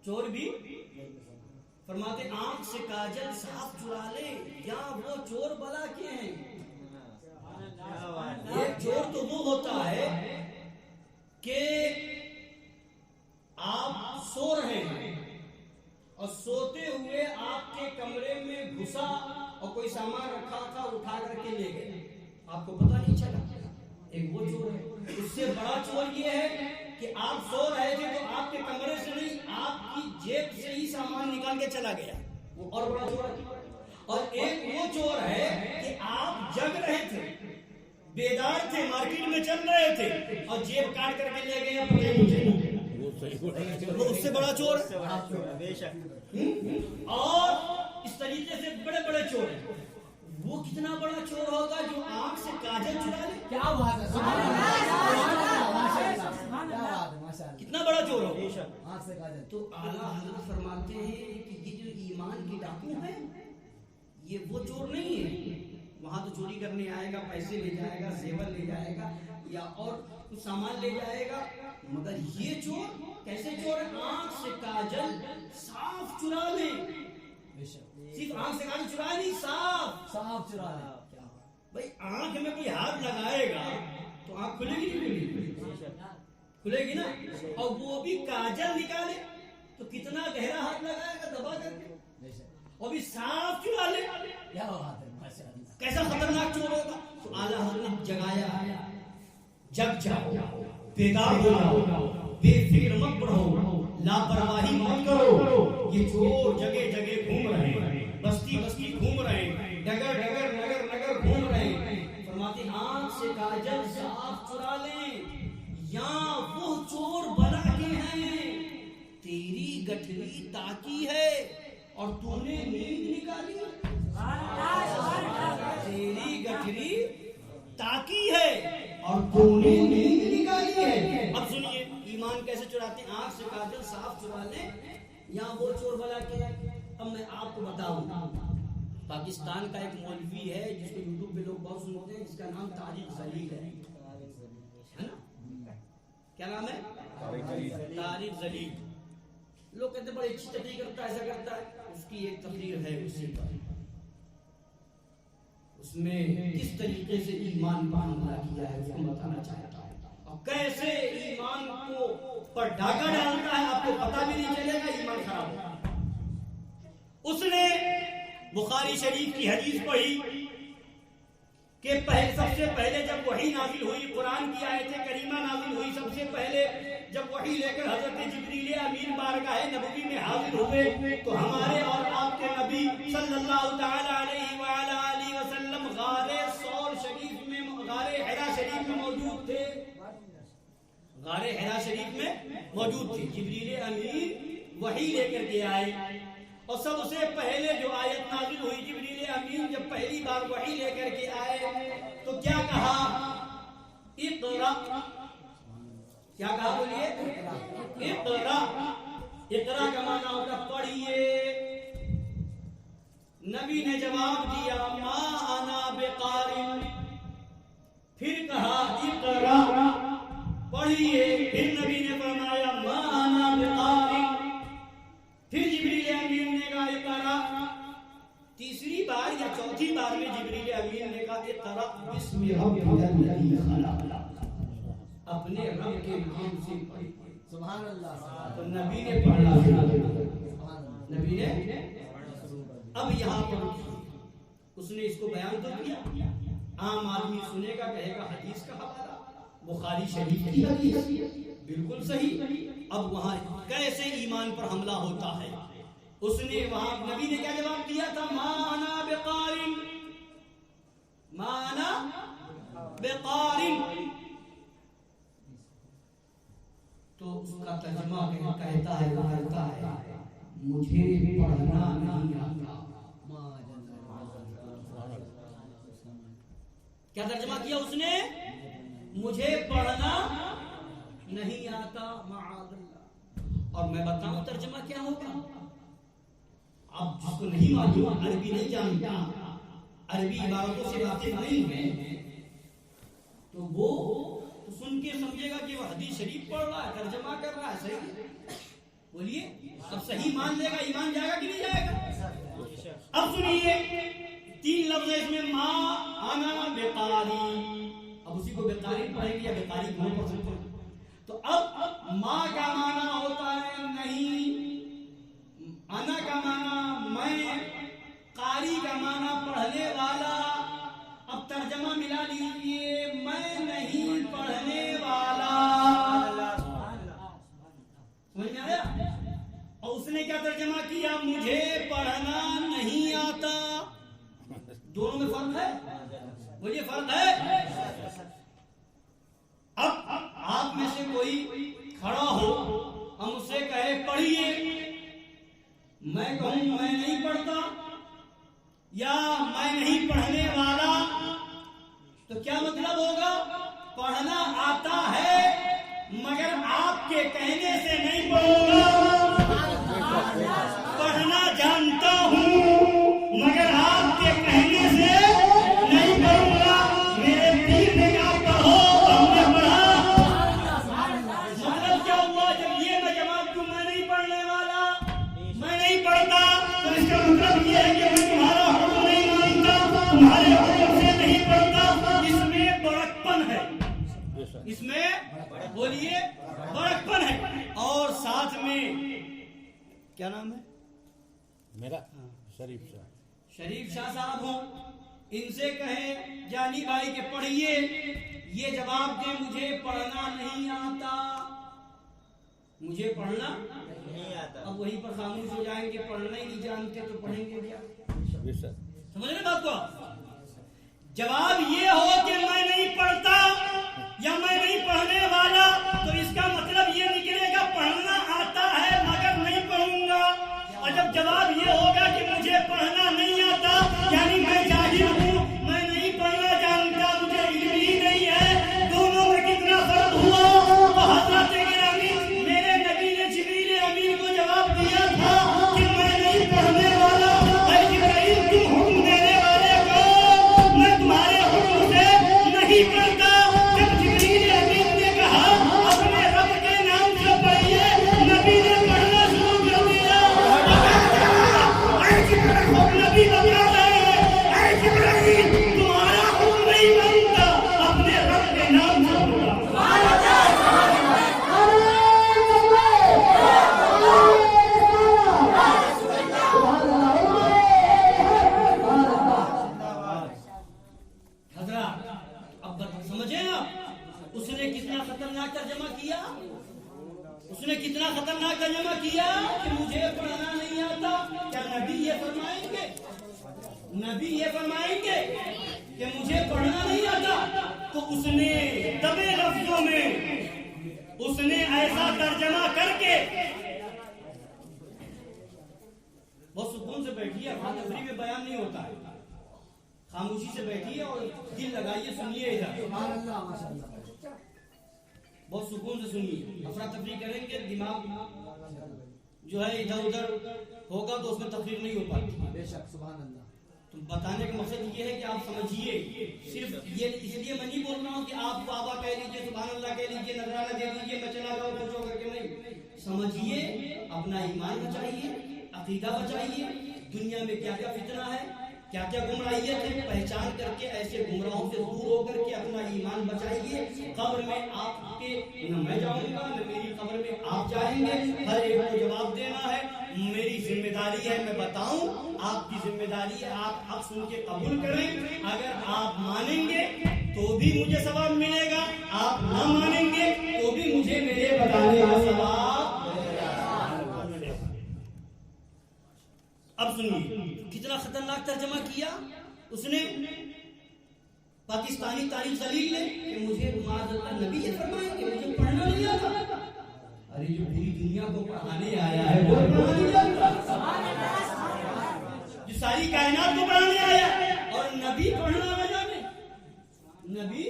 چور بھی فرماتے آنکھ سے کاجل صاف چرا لے یا وہ چور بلا کے ہیں. ایک چور تو وہ ہوتا ہے کہ آپ سو رہے ہیں اور سوتے ہوئے آپ کے کمرے میں گھسا اور کوئی سامان رکھا تھا اٹھا کر کے لے گئے آپ کو پتہ نہیں چلا. ایک وہ چور ہے. اس سے بڑا چور یہ ہے کہ آپ سو رہے تھے تو آپ کے کمرے سے نہیں آپ کی جیب سے ہی سامان نکال کے چلا گیا. وہ اور بڑا چور ہے. اور ایک وہ چور ہے کہ آپ جگ رہے تھے بیدار تھے مارکیٹ میں چل رہے تھے اور جیب کاٹ کر کے لے گئے. وہ اس سے بڑا چور ہے. اور اس طریقے سے بڑے بڑے چور ہیں. وہ کتنا بڑا چور ہوگا جو آنکھ سے کاجل چرا لے. کیا بات ہے. کتنا بڑا چور ہوگا. تو اعلیٰ حضرت فرماتے ہیں کہ یہ جو ایمان کی ڈاکو ہے یہ وہ چور نہیں ہے. وہاں تو چوری کرنے آئے گا پیسے لے جائے گا زیور لے جائے گا یا اور کچھ سامان لے جائے گا. مگر یہ چور کیسے چور ہے؟ آنکھ سے کاجل صاف چرا لے. صرف آنکھ سے کاجل چرا نہیں صاف چرا لے. بھائی آنکھ میں کوئی ہاتھ لگائے گا تو آنکھ کھلے گی نہیں کھلے گی نا. اور وہ بھی کاجل نکالے تو کتنا گہرا ہاتھ لگائے گا دبا کر کے. اور بھی صاف چرا لے. کیسا خطرناک چور ہوگا. تو اعلیٰ حضرت نے جگایا جگ جاؤ بیدار ہو جاؤ بے فکر مت بڑھو لاپرواہی مت کرو. یہ چور جگہ جگہ گھوم رہے ہیں بستی بستی گھوم رہے ہیں ڈگر ڈگر نگر نگر گھوم رہے ہیں. فرماتے آنکھ سے کاجل صاف چرا لیں یا وہ چور بنا کے ہیں. تیری گٹھری تاکی ہے اور تو نے نیند نکالی. تیری گٹھری تاکی ہے اور تو نے نیند نکالی ہے. زبان کیسے چراتے ہیں؟ آنکھ سے کاجل صاف چرا لیں یا وہ چور بلا کے. اب میں آپ کو بتاؤں، پاکستان کا ایک مولوی ہے جس کو یوٹیوب پہ لوگ بہت سنتے ہیں، جس کا نام طارق ذلیل ہے نا؟ کیا نام ہے؟ طارق ذلیل. لوگ کہتے ہیں بڑی اچھی تقریر کرتا ہے، ایسا کرتا ہے. اس کی ایک تقریر ہے اسی پر، اس میں کس طریقے سے ایمان پر حملہ کیا ہے اس کو بتانا چاہتا ہے، اور کیسے ایمان کو پر ڈاکہ ڈالتا ہے، آپ کو پتہ بھی نہیں چلے گا، ایمان خراب ہوگا. اس نے بخاری شریف کی حدیث پڑھی کہ سب سے پہلے جب وحی نازل ہوئی، قرآن کی آیت کریمہ نازل ہوئی، سب سے پہلے جب وحی لے کر حضرت جبریل امین بارگاہ نبوی میں حاضر ہوئے تو ہمارے اور آپ کے نبی صلی اللہ تعالی علیہ وآلہ وسلم غار ثور شریف میں، غار حرا شریف میں موجود تھے. غار حرا شریف میں موجود تھے. جبریل امین وحی لے کر کے آئے، اور سب سے پہلے جو آیت نازل ہوئی، جبریل امین جب پہلی بار وحی لے کر کے آئے تو کیا کہا؟ اقرا. کیا کہا بولیے؟ اقرا. اقرا کا معنی ہوتا پڑھیے. نبی نے جواب دیا ما انا بقارئ. پھر کہا اقرا، پڑھیے. پھر نبی نے فرمایا ما انا بقارئ. پھر جبریل امین نے کہا اقرا. تیسری بار یا چوتھی بار میں جبریل امین نے کہا اقرا بسم ربک الذی خلق. اپنے رب کے نام سے پڑھیے. سبحان اللہ. تو نبی نے پڑھنا نبی نے. اب یہاں پر اس نے اس کو بیان تو کیا، عام آدمی سنے گا کہے گا حدیث کا حوالہ، بخاری شریف کی حدیث، بالکل صحیح. اب وہاں کیسے ایمان پر حملہ ہوتا ہے؟ اس نے وہاں نبی نے کیا جواب دیا تھا؟ ما انا بقارئ. ما انا بقارئ. تو اس کا ترجمہ کہتا ہے مجھے پڑھنا نہیں آتا. کیا ترجمہ کیا اس نے؟ مجھے پڑھنا نہیں آتا. معاذ اللہ. اور میں بتاؤں ترجمہ کیا ہوگا؟ اب جس کو نہیں معلوم، عربی نہیں جانتا، عربی عبارتوں سے واقف نہیں ہے، تو وہ سن کے سمجھے گا کہ وہ حدیث شریف پڑھ رہا ہے، ترجمہ کر رہا ہے. صحیح بولیے. اب صحیح مان لے گا، ایمان جائے گا کہ نہیں جائے گا؟ اب سنیے، 3 لفظ ہے اس میں، ما انا بقاری. اب اسی کو بقاری پڑھیں گے یا بقاری کو پڑھ سکتے ہیں. تو اب ما کا معنی ہوتا ہے نہیں، انا کا معنی میں، قاری کا معنی پڑھنے والا. اب ترجمہ ملا لیجیے، میں نہیں پڑھنے والا. سمجھ میں آیا؟ اور اس نے کیا ترجمہ کیا؟ مجھے پڑھنا نہیں آتا. دونوں میں فرق ہے؟ مجھے فرق ہے. اب آپ میں سے کوئی کھڑا ہو، ہم اس سے کہے پڑھیے، میں کہوں میں نہیں پڑھتا یا میں نہیں پڑھنے والا، تو کیا مطلب ہوگا؟ پڑھنا آتا ہے مگر آپ کے کہنے سے نہیں پڑھوں گا. پڑھنا جانتا ہوں مگر آپ کے کہنے سے نہیں پڑھوں گا. میرے پیر نے کہا پڑھو، ہم نے پڑھا. مطلب کیا ہوا؟ جب یہ میں جواب دوں میں نہیں پڑھنے والا، میں نہیں پڑھتا، تو اس کا مطلب یہ ہے کہ میں تمہارا حکم نہیں مانتا، تمہارے حکم سے نہیں پڑھتا. اس میں بڑکپن ہے، اس میں بولیے بڑکپن ہے. اور ساتھ میں کیا نام ہے میرا؟ شریف شاہ. شریف شاہ صاحب ہوں، ان سے کہیں جانی بھائی کے پڑھیے، یہ جواب دیں مجھے پڑھنا نہیں آتا. مجھے پڑھنا نہیں آتا. اب وہیں پر خاموش ہو جائیں گے، پڑھنا ہی نہیں جانتے تو پڑھیں گے کیا؟ سمجھ رہے بات کو؟ جواب یہ ہو کہ میں نہیں پڑھتا یا میں نہیں پڑھنے والا، تو اس کا مطلب یہ نکلے گا پڑھنا آتا ہے مگر نہیں پڑھوں گا. اور جب جواب یہ ہوگا کہ مجھے پڑھنا نہیں آتا، یعنی میں جاہل ہوں، میں نہیں پڑھنا جانتا، مجھے علم ہی نہیں ہے. دونوں میں کتنا فرق ہوا؟ تو حضرت گرامی ترجمہ کیا کہ مجھے پڑھنا نہیں آتا، کیا نبی یہ فرمائیں گے؟ نبی یہ فرمائیں گے کہ مجھے پڑھنا نہیں آتا؟ تو اس نے دبے لفظوں میں اس نے ایسا ترجمہ کر کے بہت سکون سے بیٹھیے، تفریح میں بیان نہیں ہوتا ہے، خاموشی سے بیٹھیے اور دل لگائیے، سنیے ادھر، بہت سکون سے سنیے. افراتفری کریں گے دماغ جو ہے ادھر ادھر ہوگا تو اس میں تفریح نہیں ہو پاتی. بے شک سبحان اللہ. تو بتانے کا مقصد یہ ہے کہ آپ سمجھیے، صرف یہ اس لیے میں نہیں بول رہا ہوں کہ آپ بابا کہہ لیجیے، سبحان اللہ کہہ لیجیے، نذرانہ دے دیجیے، میں چلا جاؤں خوش ہو کر کے. نہیں، سمجھیے، اپنا ایمان بچائیے، عقیدہ بچائیے. دنیا میں کیا کیا فتنہ ہے، کیا کیا گمراہیت ہے، پہچان کر کے ایسے گمراہوں سے دور ہو کر کے اپنا ایمان بچائیے. قبر میں آپ کے نہ میں جاؤں گا نہ میری قبر میں آپ جائیں گے، ہر ایک کو جواب دینا ہے. میری ذمہ داری ہے میں بتاؤں، آپ کی ذمہ داری ہے آپ حق سن کے قبول کریں. اگر آپ مانیں گے تو بھی مجھے ثواب ملے گا، آپ نہ مانیں گے تو بھی مجھے میرے بتانے کا ثواب ملے گا. اب سنیے کتنا خطرناک ترجمہ کیا اس نے. پاکستانی تاریخ دلیل ہے کہ مجھے معاذ اللہ نبی یہ فرمائیں کہ مجھے پڑھنا نہیں آتا. ارے جو پوری دنیا کو پڑھانے آیا ہے وہ پڑھنا نہیں آتا، جو ساری کائنات کو پڑھانے آیا ہے، اور نبی پڑھنا نہ جانے. نبی،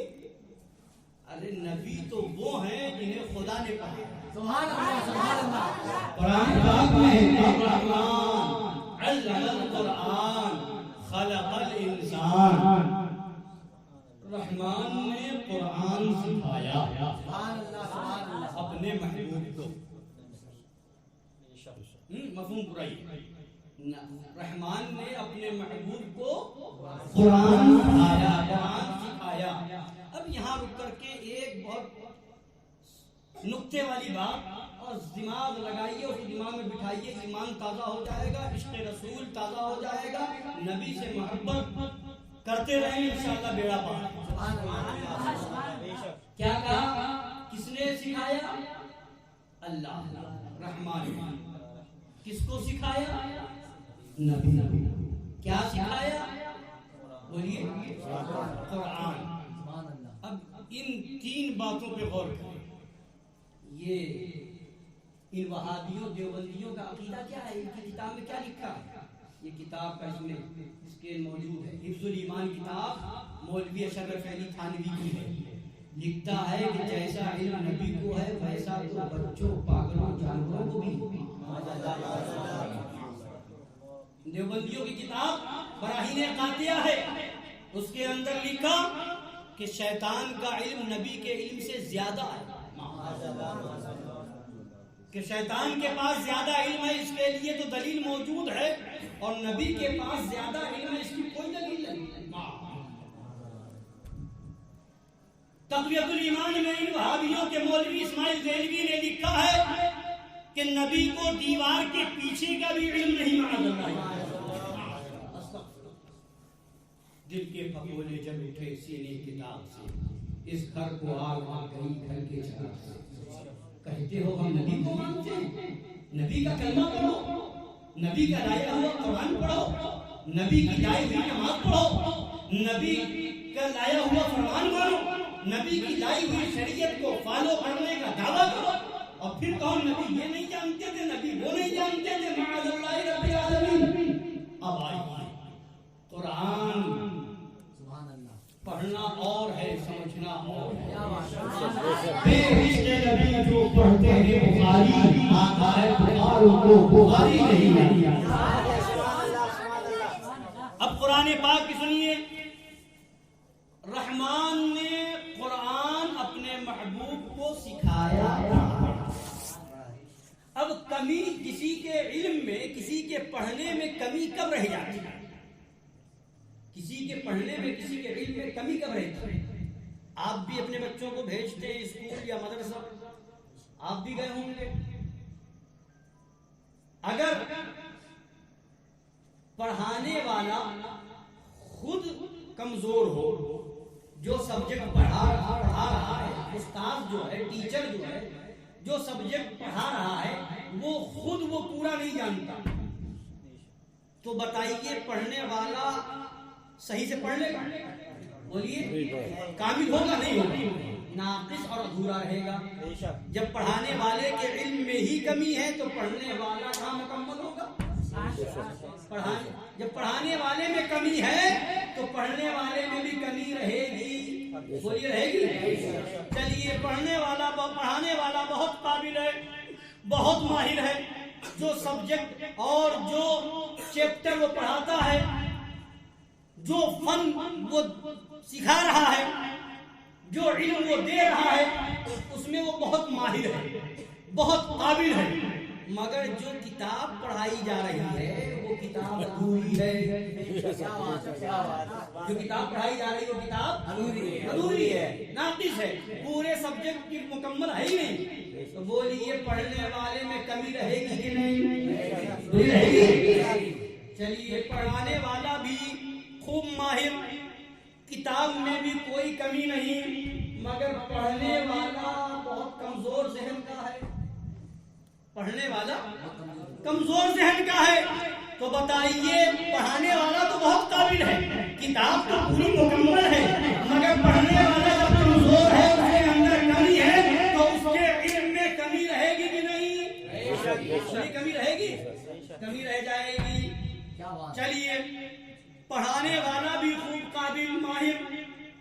ارے نبی تو وہ ہیں جنہیں خدا نے پڑھایا. سبحان اللہ سبحان اللہ. قرآن پاک میں ہے الرحمن علم القرآن خلق الانسان. رحمان نے قرآن سکھایا سبحان اللہ سبحان اللہ. اپنے محبوب کو. مفہوم برائی. رحمان نے اپنے محبوب کو قرآن سکھایا، قرآن سکھایا. اب یہاں رک کر کے ایک بہت نقطے والی بات، اور دماغ لگائیے، اس کو دماغ میں بٹھائیے. ایمان تازہ ہو جائے گا، عشق رسول تازہ ہو جائے گا، نبی سے محبت کرتے رہیں انشاءاللہ بیڑا پار. کیا کہا؟ کس نے سکھایا؟ اللہ. رحمان. کس کو سکھایا؟ نبی. کیا سکھایا؟ بولیے قرآن. اب ان تین باتوں پہ غور کریں. یہ ان وہابیوں دیوبندیوں کا عقیدہ کیا ہے؟ ان کی کتاب میں کیا لکھا ہے؟ یہ کتاب کا اس میں اسکیل موجود ہے. حفظ الایمان کتاب مولوی اشرف علی تھانوی کی ہے. لکھتا ہے کہ جیسا علم نبی کو ہے ویسا تو بچوں، پاگلوں، جانوروں کو بھی. دیوبندیوں کی کتاب براہین قاطعہ ہے، اس کے اندر لکھا کہ شیطان کا علم نبی کے علم سے زیادہ ہے، کہ شیطان کے پاس زیادہ علم ہے. اس کے لیے تو دلیل موجود ہے، اور نبی کے پاس زیادہ علم ہے، اس کی کوئی دلیل نہیں. تقویۃ الایمان میں ان وہابیوں کے مولوی اسماعیل دہلوی نے لکھا ہے کہ نبی کو دیوار کے پیچھے کا بھی علم نہیں. معاذ اللہ. دل کے پھپولے جب اٹھے سینے کتاب سے، اس گھر کو آگ آ گئی گھر کے چراغ سے. کہتے ہو ہم نبی کو مانتے ہیں، نبی کا کلمہ پڑھو، نبی کا لایا ہوا قرآن پڑھو، نبی کی لائی ہوئی نماز پڑھو، نبی کا لایا ہوا فرمان مانو، نبی کی لائی ہوئی شریعت کو فالو کرنے کا دعویٰ کرو. اور پھر کہو نبی یہ نہیں جانتے تھے، نبی وہ نہیں جانتے تھے. معاذ اللہ رب العالمین. اب آئی قرآن پڑھنا اور ہے، سمجھنا اور ہے. بے عشق نبی جو پڑھتے ہیں بخاری آتا ہے، بخاری کو بخاری نہیں ہے. اب قرآن پاک کی سنیے. رحمان نے قرآن اپنے محبوب کو سکھایا. اب کمی کسی کے علم میں، کسی کے پڑھنے میں کمی کب رہ جاتی ہے؟ کسی کے پڑھنے میں، کسی کے علم میں کمی کب رہتی ہے؟ آپ بھی اپنے بچوں کو بھیجتے ہیں اسکول یا مدرسہ، آپ بھی گئے ہوں گے. اگر پڑھانے والا خود کمزور ہو، جو سبجیکٹ پڑھا رہا ہے، استاد جو ہے، ٹیچر جو ہے، جو سبجیکٹ پڑھا رہا ہے وہ خود وہ پورا نہیں جانتا، تو بتائیے پڑھنے والا صحیح سے پڑھ لے گا؟ بولیے کامل ہوگا نہیں ہوگا؟ ناقص اور ادھورا رہے گا۔ جب پڑھانے والے کے علم میں ہی کمی ہے تو پڑھنے والا کہاں مکمل ہوگا؟ جب پڑھانے والے میں کمی ہے تو پڑھنے والے میں بھی کمی رہے گی، بولیے رہے گی؟ چلیے پڑھانے والا بہت قابل ہے، بہت ماہر ہے، جو سبجیکٹ اور جو چیپٹر وہ پڑھاتا ہے، جو فن وہ سکھا رہا ہے، جو علم وہ دے رہا ہے، اس میں وہ بہت ماہر ہے، بہت قابل ہے، مگر جو کتاب پڑھائی جا رہی ہے وہ کتاب ادھوری ہے۔ جو کتاب پڑھائی جا رہی ہے وہ کتاب ادھوری ہے، ناقص ہے، پورے سبجیکٹ کی مکمل ہے ہی نہیں۔ تو بولیے پڑھنے والے میں کمی رہے گی کہ نہیں رہے گی؟ چلیے پڑھانے والا بھی خوب ماہر، کتاب میں بھی کوئی کمی نہیں، مگر پڑھنے والا بہت کمزور ذہن کا ہے، پڑھنے والا کمزور ذہن کا ہے، تو بتائیے پڑھانے والا تو بہت قابل ہے، کتاب تو پوری مکمل ہے، مگر پڑھنے والا جب کمزور ہے، اس کے اندر کمی ہے، تو اس کے علم میں کمی رہے گی کہ نہیں؟ کمی رہے گی، کمی رہ جائے گی۔ چلیے پڑھانے والا بھی خوب قابل ماہر،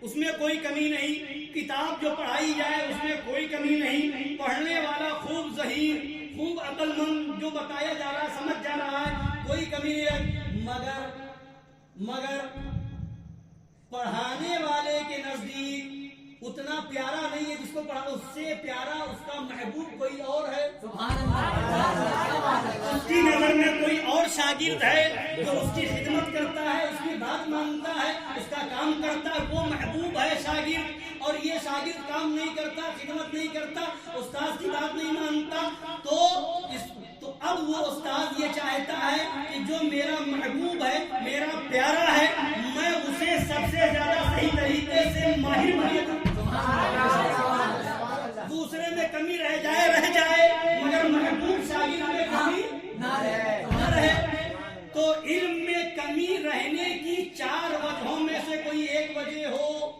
اس میں کوئی کمی نہیں، کتاب جو پڑھائی جائے اس میں کوئی کمی نہیں، پڑھنے والا خوب ذہین، خوب عقل مند، جو بتایا جا رہا ہے سمجھ جا رہا ہے، کوئی کمی نہیں ہے، مگر پڑھانے والے کے نزدیک اتنا پیارا نہیں ہے جس کو پڑھا، اس سے پیارا اس کا محبوب کوئی اور ہے، اس کی نظر میں کوئی اور شاگرد ہے جو اس کی خدمت کرتا ہے، اس کی بات مانتا ہے، اس کا کام کرتا ہے، وہ محبوب ہے شاگرد، اور یہ شاگرد کام نہیں کرتا، خدمت نہیں کرتا، استاد کی بات نہیں مانتا، تو اب وہ استاد یہ چاہتا ہے کہ جو میرا محبوب ہے، میرا پیارا ہے، میں اسے سب سے زیادہ صحیح طریقے سے ماہر بناؤں، دوسرے میں کمی رہ جائے مگر محبوب شاگرد میں کمی نہ رہے۔ تو علم میں کمی رہنے کی 4 وجہوں میں سے کوئی ایک وجہ ہو،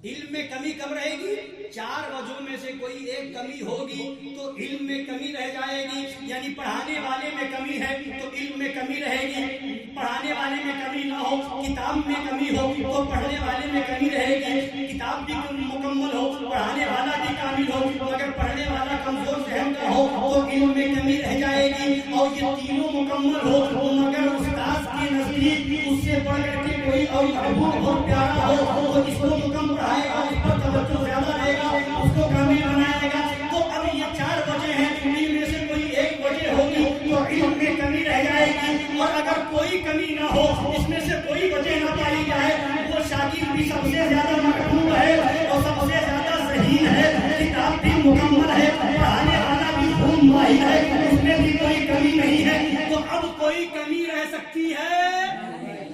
علم میں کمی کب رہے گی؟ 4 وجہوں میں سے کوئی ایک کمی ہوگی تو علم میں کمی رہ جائے گی، یعنی پڑھانے والے میں کمی ہے تو علم میں کمی رہے گی، پڑھانے والے میں کمی نہ ہو، کتاب میں کمی ہو تو پڑھنے والے میں کمی رہے گی، کتاب بھی مکمل ہو، پڑھانے والا بھی کامل ہو، مگر پڑھنے والا کمزور ذہن کا ہو تو علم میں کمی رہ جائے گی، اور یہ تینوں مکمل ہو مگر استاد کے نزدیک اس سے بڑھ کر کے کوئی اور محبوب بہت پیارا ہو تو اس کو کم پڑھائے گا، اس پر توجہ زیادہ رہے گا، اس کو کامل بنائے گا۔ تو اب یہ 4 وجہ ہیں، ان میں سے کوئی ایک وجہ ہوگی تو علم میں کمی رہ جائے گی، اور اگر کوئی کمی نہ ہو، اس میں سے کوئی وجہ نہ پائی جائے، وہ شاگرد بھی سب سے زیادہ محبوب ہے اور سب سے زیادہ ذہین ہے، کتاب بھی مکمل ہے، پڑھانے والا بھی خوب ماہر ہے، اس میں بھی کوئی کمی نہیں ہے، تو اب کوئی کمی رہ سکتی ہے؟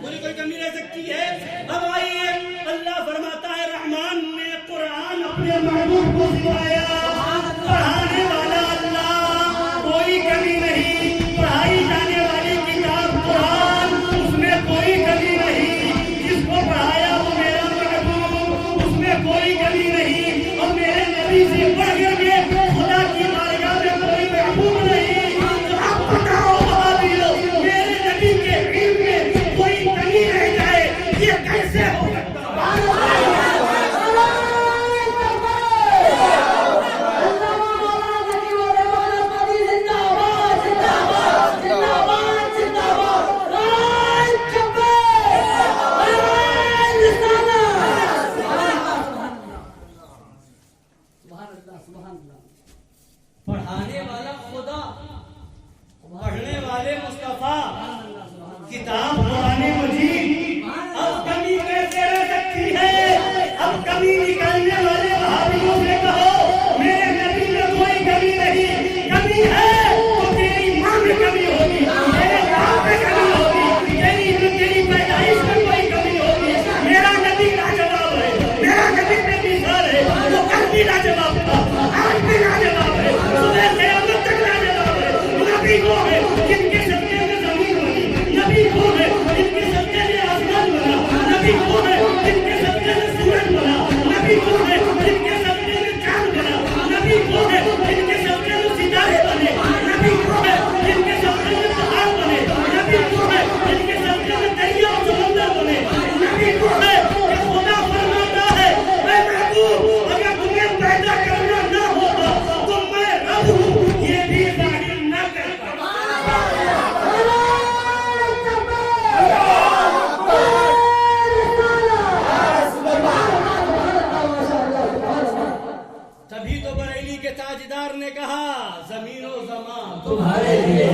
کوئی کمی رہ سکتی ہے؟ اب آئیے اللہ فرماتا ہے رحمان نے قرآن اپنے محبوب کو سنایا، پڑھانے والا اللہ، کوئی کمی نہیں، پڑھائی جانے والی کتاب قرآن، اس میں کوئی کمی نہیں، جس کو پڑھایا وہ میرا محبوب، اس میں کوئی کمی نہیں، اور میرے نبی سے پڑھ کر کے خدا کی بارگاہ میں کوئی محبوب نہیں، تو اب بتاؤ بھائیو، میرے نبی کے علم میں کوئی کمی رہ جائے، یہ کیسے ہو سکتا ہے؟ پڑھانے والا خدا، پڑھنے والے مصطفیٰ، کتاب قرآن مجید، اب کمی کیسے رہ سکتی ہے؟ اب کمی نکالنے والے وہابیوں سے کہو میرے نبی میں کوئی کمی نہیں، کمی ہے تو تیری ماں میں کمی ہوگی، تیرے باپ میں کمی ہوگی، تیری پیدائش میں کوئی کمی ہوگی، میرا نبی لاجواب ہے، میرا نبی بے مثال ہے، وہ کل بھی لاجواب تھا، آج بھی لاجواب ہے، نبی وہ ہے جن کے صدقے میں زمین بنی، نبی وہ ہے جن کے صدقے میں آسمان بنا، نبی وہ ہے جن کے صدقے میں سورج بنا، نبی وہ ہے جن کے صدقے میں چاند بنا، نبی وہ ہے جن کے صدقے میں ستارے بنے، نبی وہ ہے جن کے صدقے میں پہاڑ بنے، نبی وہ ہے جن کے صدقے میں دریا اور سمندر بنے، نبی وہ ہے کہ خدا فرماتا ہے اے محبوب اگر تمہیں پیدا کرنا نہ ہوتا تو میں رب ہوں، یہ بھی ظاہر نہ کرتا۔ تبھی تو بریلی کے تاجدار نے کہا زمین و زمان تمہارے لیے،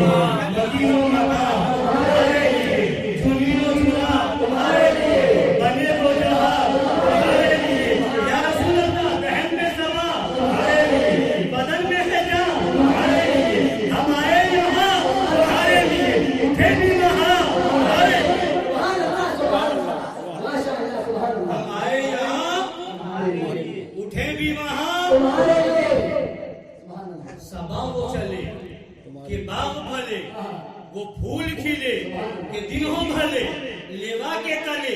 ندی و مکان تمہارے لیے، زمین و زمان تمہارے لیے، بنے و جہاں تمہارے لیے، یا رسول اللہ رحم میں سما تمہارے لیے، بدن میں ہے جان تمہارے لیے، ہم آئے یہاں تمہارے لیے، اٹھے بھی وہاں تمہارے لیے، ہم آئے یہاں اٹھے بھی وہاں صبا وہ چلے کہ باغ بھلے، وہ پھول کھلے کہ دن ہو بھلے، لیوا کے تلے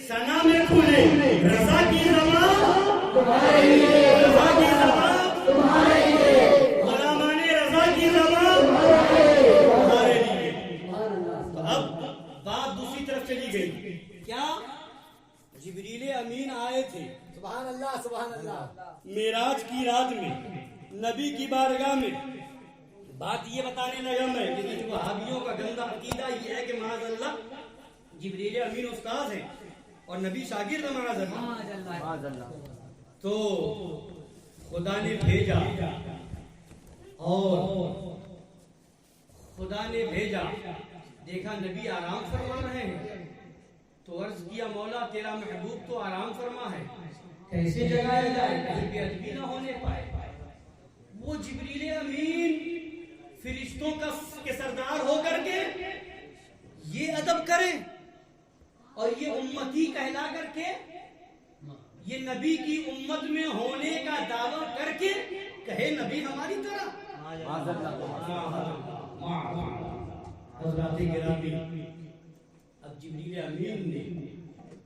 سنا میں کھلے، رضا کی زبان تمہارے لیے، رضا کی زبان تمہارے لیے، غلامان رضا کی زبان تمہارے لیے۔ تو اب بات دوسری طرف چلی گئی، کیا جبریل امین آئے تھے سبحان اللہ سبحان اللہ۔ معراج کی رات میں نبی کی بارگاہ میں، بات یہ بتانے لگا میں کہ وہابیوں کا گندا عقیدہ یہ ہے کہ معاذ اللہ جبریل امین استاد ہیں اور نبی شاگرد ہیں، معاذ اللہ۔ تو خدا نے بھیجا اور خدا نے بھیجا، دیکھا نبی آرام فرما رہے ہیں تو عرض کیا مولا تیرا محبوب تو آرام فرما ہے، کیسے جگایا جائے کہ بے ادبی نہ ہونے پائے۔ وہ جبریل امین فرشتوں کے سردار ہو کر کے یہ ادب کریں اور یہ امتی کہلا کر کے یہ نبی کی امت میں ہونے کا دعویٰ کر کے کہے نبی ہماری طرح۔ حضرات گرامی، اب جبریل امین نے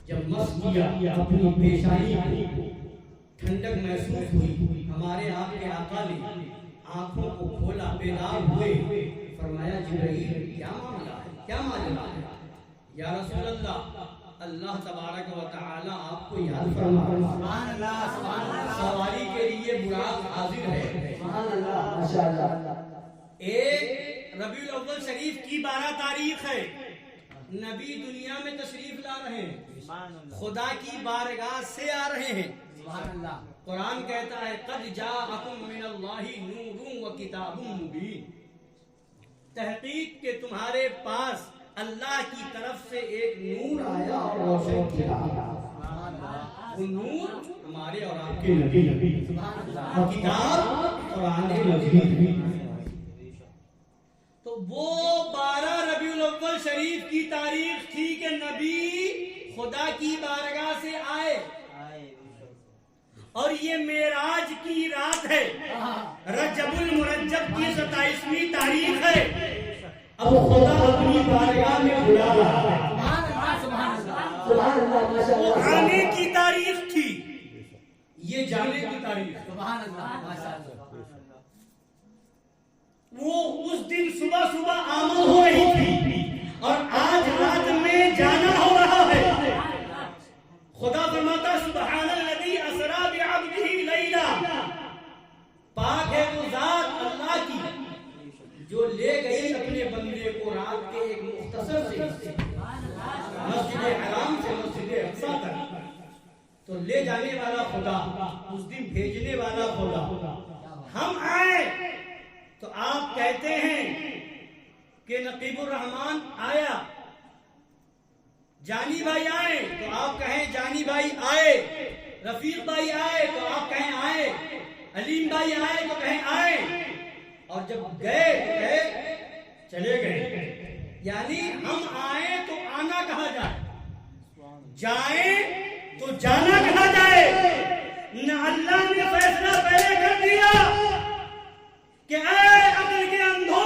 جب مس کیا اپنی پیشانی کو، ٹھنڈک محسوس ہوئی، ہمارے آپ کے آقا نے آنکھوں کو کھولا، بیدار ہوئے، فرمایا جبرائیل کیا معاملہ ہے، کیا معاملہ ہے؟ یا رسول اللہ اللہ تبارک و تعالی آپ کو یاد فرما، سبحان اللہ سبحان اللہ۔ سواری کے لیے براق حاضر ہے، سبحان اللہ ماشاءاللہ۔ ایک ربیع الاول شریف کی 12 تاریخ ہے، نبی دنیا میں تشریف لا رہے ہیں، خدا کی بارگاہ سے آ رہے ہیں۔ سبحان اللہ۔ قرآن کہتا ہے قد جاءکم من اللہ نور و کتاب مبین، تحقیق کہ تمہارے پاس اللہ کی طرف سے ایک نور آیا اور روشن کتاب، وہ نور ہمارے اور آپ کے نبی، اور کتاب قرآن مجید۔ تو وہ 12 ربیع الاول شریف کی تاریخ تھی کہ نبی خدا کی بارگاہ سے آئے، اور یہ معراج کی رات ہے، رجب المرجب کی 27ویں تاریخ ہے۔ اب خدا اپنی بارگاہ میں بلا رہا ہے، سبحان اللہ ماشاءاللہ۔ وہ آنے کی تاریخ تھی، یہ جانے کی تاریخ۔ سبحان اللہ ماشاءاللہ۔ وہ اس دن صبح صبح آمد ہو رہی تھی اور آج رات میں جانا ہو رہا ہے۔ خدا فرماتا سبحان الذی اسری بعبدہ لیلا، پاک ہے وہ ذات اللہ کی جو لے گئی اپنے بندے کو رات کے ایک مختصر سے حصے، مسجد حرام سے مسجد اقصی تک، تو لے جانے والا خدا، اس دن بھیجنے والا خدا۔ ہم آئے تو آپ کہتے ہیں کہ نقیب الرحمان آیا، جانی بھائی آئے تو آپ کہیں جانی بھائی آئے، رفیق بھائی آئے تو آپ کہیں آئے، علیم بھائی آئے تو کہیں آئے، اور جب گئے تو کہے چلے گئے۔ یعنی ہم آئے تو آنا کہا جائے، جائیں تو جانا کہا جائے۔ نہ اللہ نے فیصلہ پہلے کر دیا کہ اے عقل کے اندھو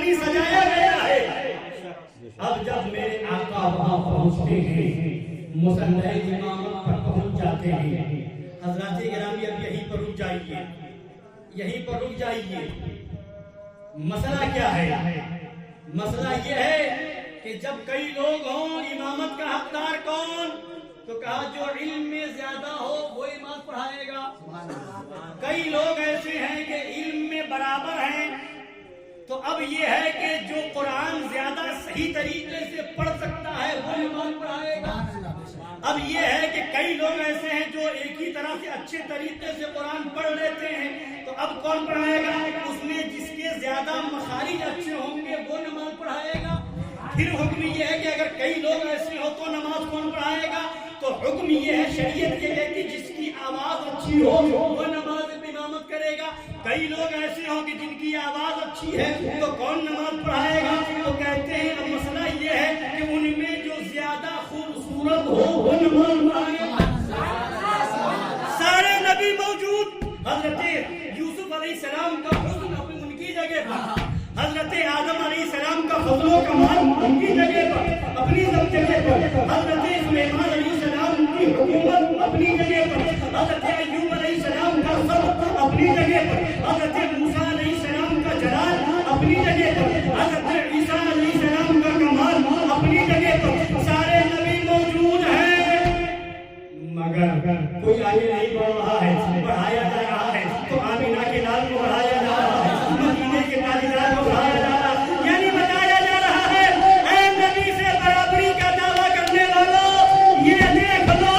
کہانی سجایا گیا ہے۔ اب جب میرے آقا وہاں پہنچتے ہیں، مصلی امامت پر پہنچ جاتے ہیں، حضرات گرامی اب یہیں پر رک جائیے، یہیں پر رک جائیے۔ مسئلہ کیا ہے؟ مسئلہ یہ ہے کہ جب کئی لوگ ہوں، امامت کا حقدار کون؟ تو کہا جو علم میں زیادہ ہو وہ امام پڑھائے گا۔ کئی لوگ ایسے ہیں کہ علم میں برابر ہیں، تو اب یہ ہے کہ جو قرآن زیادہ صحیح طریقے سے پڑھ سکتا ہے وہ امام پڑھائے گا۔ اب یہ ہے کہ کئی لوگ ایسے ہیں جو ایک ہی طرح سے اچھے طریقے سے قرآن پڑھ لیتے ہیں، تو اب کون پڑھائے گا؟ اس میں جس کے زیادہ مخارج اچھے ہوں گے وہ نماز پڑھائے گا۔ پھر حکم یہ ہے کہ اگر کئی لوگ ایسے ہو تو نماز کون پڑھائے گا؟ تو حکم یہ ہے، شریعت یہ کہتی جس کی آواز اچھی ہو وہ نماز امامت کرے گا۔ کئی لوگ ایسے ہوں کہ جن کی آواز اچھی ہے تو کون نماز پڑھائے گا؟ تو کہتے ہیں اب مسئلہ یہ ہے کہ ان میں جو زیادہ خوبصورت ہو وہ نماز پڑھائے گا۔ سارے نبی موجود، حضرت یوسف علیہ السلام کا حسن ان کی جگہ پر، حضرت آدم علیہ السلام کا فضل و کمال ان کی جگہ پر، اپنی جگہ پر، حضرت سلیمان علیہ السلام کی حکومت اپنی جگہ پر، حضرت ایوب علیہ السلام کا صبر اپنی جگہ پر، حضرت موسیٰ علیہ السلام کا جلال اپنی جگہ پر، حضرت عیسیٰ علیہ السلام کا کمال اپنی جگہ پر، سارے نبی موجود ہیں، مگر کوئی آگے نہیں بڑھ رہا ہے، بڑھایا جا رہا ہے۔ تو آمینہ کے لال کو بڑھایا جا رہا ہے، مدینے کے تاجدار کو بڑھایا جا رہا ہے، یعنی بتایا جا رہا ہے اے نبی سے برابری کا دعویٰ کرنے والوں، یہ دیکھ لو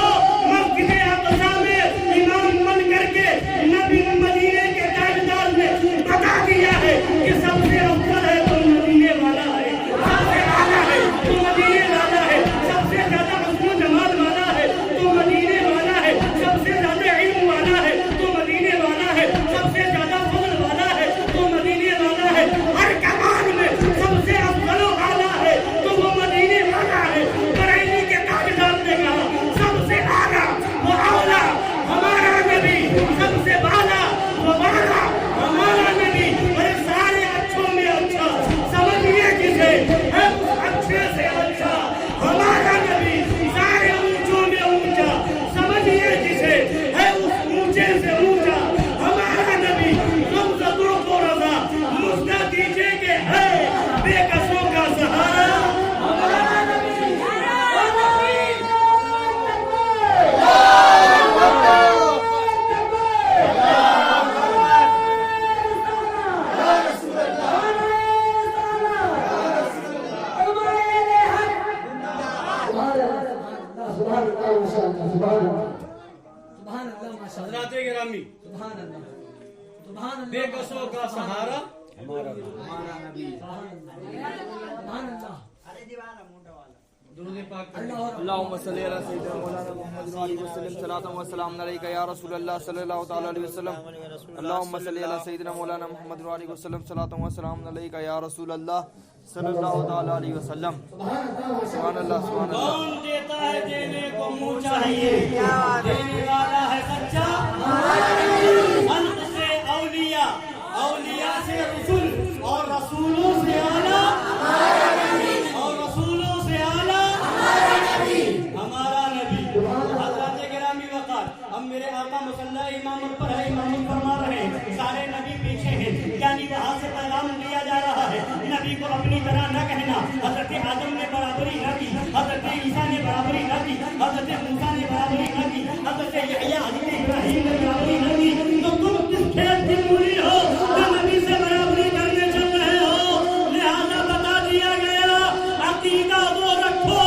مسجد اقصیٰ میں امام بن کر کے نبی مدینے کے تاجدار نے بتا دیا ہے کہ سب سے افضل ہے تو مدینے والا ہے، سب سے اعلیٰ ہے تو مدینے والا ہے، سب سے زیادہ حسن و جمال والا ہے تو مدینے والا ہے، سب سے زیادہ علم والا ہے تو مدینے والا ہے، سب سے زیادہ فضل والا ہے تو مدینے والا ہے، ہر کمال میں سب سے افضل و اعلیٰ ہے تو وہ مدینے والا ہے۔ بریلی کے تاجدار نے کہا سب سے اعلیٰ و اعلیٰ ہمارا نبی، سب سے بالا و بالا ہمارا نبی، اور سارے اچھوں میں اچھا سمجھیے جسے ہے اس اچھے سے اچھا ہمارا نبی، سارے اونچوں میں اونچا سمجھیے جسے ہے اس اونچے سے اونچا ہمارا نبی۔ غمزدوں کو رضا مجدہ دیجئے کہ ہے بے کسوں کا سہارا ہمارا نبی۔ حضرات گرامی، بے کسوں کا سہارا درود پاک اللهم صل على سيدنا مولانا محمد وعلى وسلم صلاة وسلام عليك يا رسول الله صلى الله تعالى عليه وسلم اللهم صل على سيدنا مولانا محمد وعلى وسلم صلاة وسلام عليك يا رسول الله صلی اللہ تعالیٰ علیہ وسلم۔ سبحان اللہ سبحان اللہ۔ کون دیتا ہے دینے کو منہ چاہیے، دینے والا ہے سچا، خلق سے اولیاء، اولیاء سے رسول، اور رسولوں سے اعلیٰ، اور رسولوں سے اعلیٰ ہمارا نبی۔ حضرات گرامی وقار، ہم میرے آقا مصلی امامت پر ہے، امامت فرما رہے ہیں، سارے نبی پیچھے ہیں، یعنی وہاں سے پیغام دیا جا رہا ہے نبی کو اپنی طرح نہ کہنا۔ حضرت آدم نے برابری نہ کی، حضرت عیسیٰ نے برابری نہ کی، حضرت موسیٰ نے برابری نہ کی، حضرت یحییٰ حضرت ابراہیم نے برابری نہ کی، تو تم کس کھیت کی مولی ہو جو نبی سے برابری کرنے چل رہے ہو؟ لہذا بتا دیا گیا عقیدہ وہ رکھو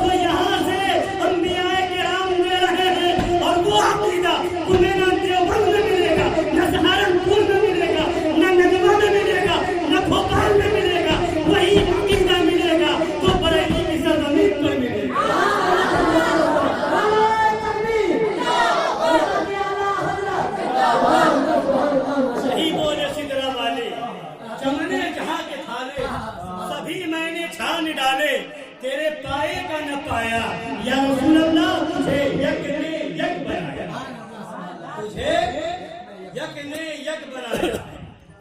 جو یہاں سے انبیاء کرام دے رہے ہیں، اور وہ عقیدہ تمہیں نہ دیوبند میں ملے گا، نہ سہارنپور میں ملے گا، نہ نجمہ میں ملے گا، نہ بھوپال میں ملے گا، وہی عقیدہ ملے گا تو بریلی کی سرزمین پر ملے گا۔ صحیح بولے سدرا والے، چمنے جہاں کے تھالے سبھی میں نے چھان ڈالے، تیرے پائے کا نہ پایا یا رسول اللہ، تجھے یک نے یک بنایا، تجھے یک نے یک بنایا۔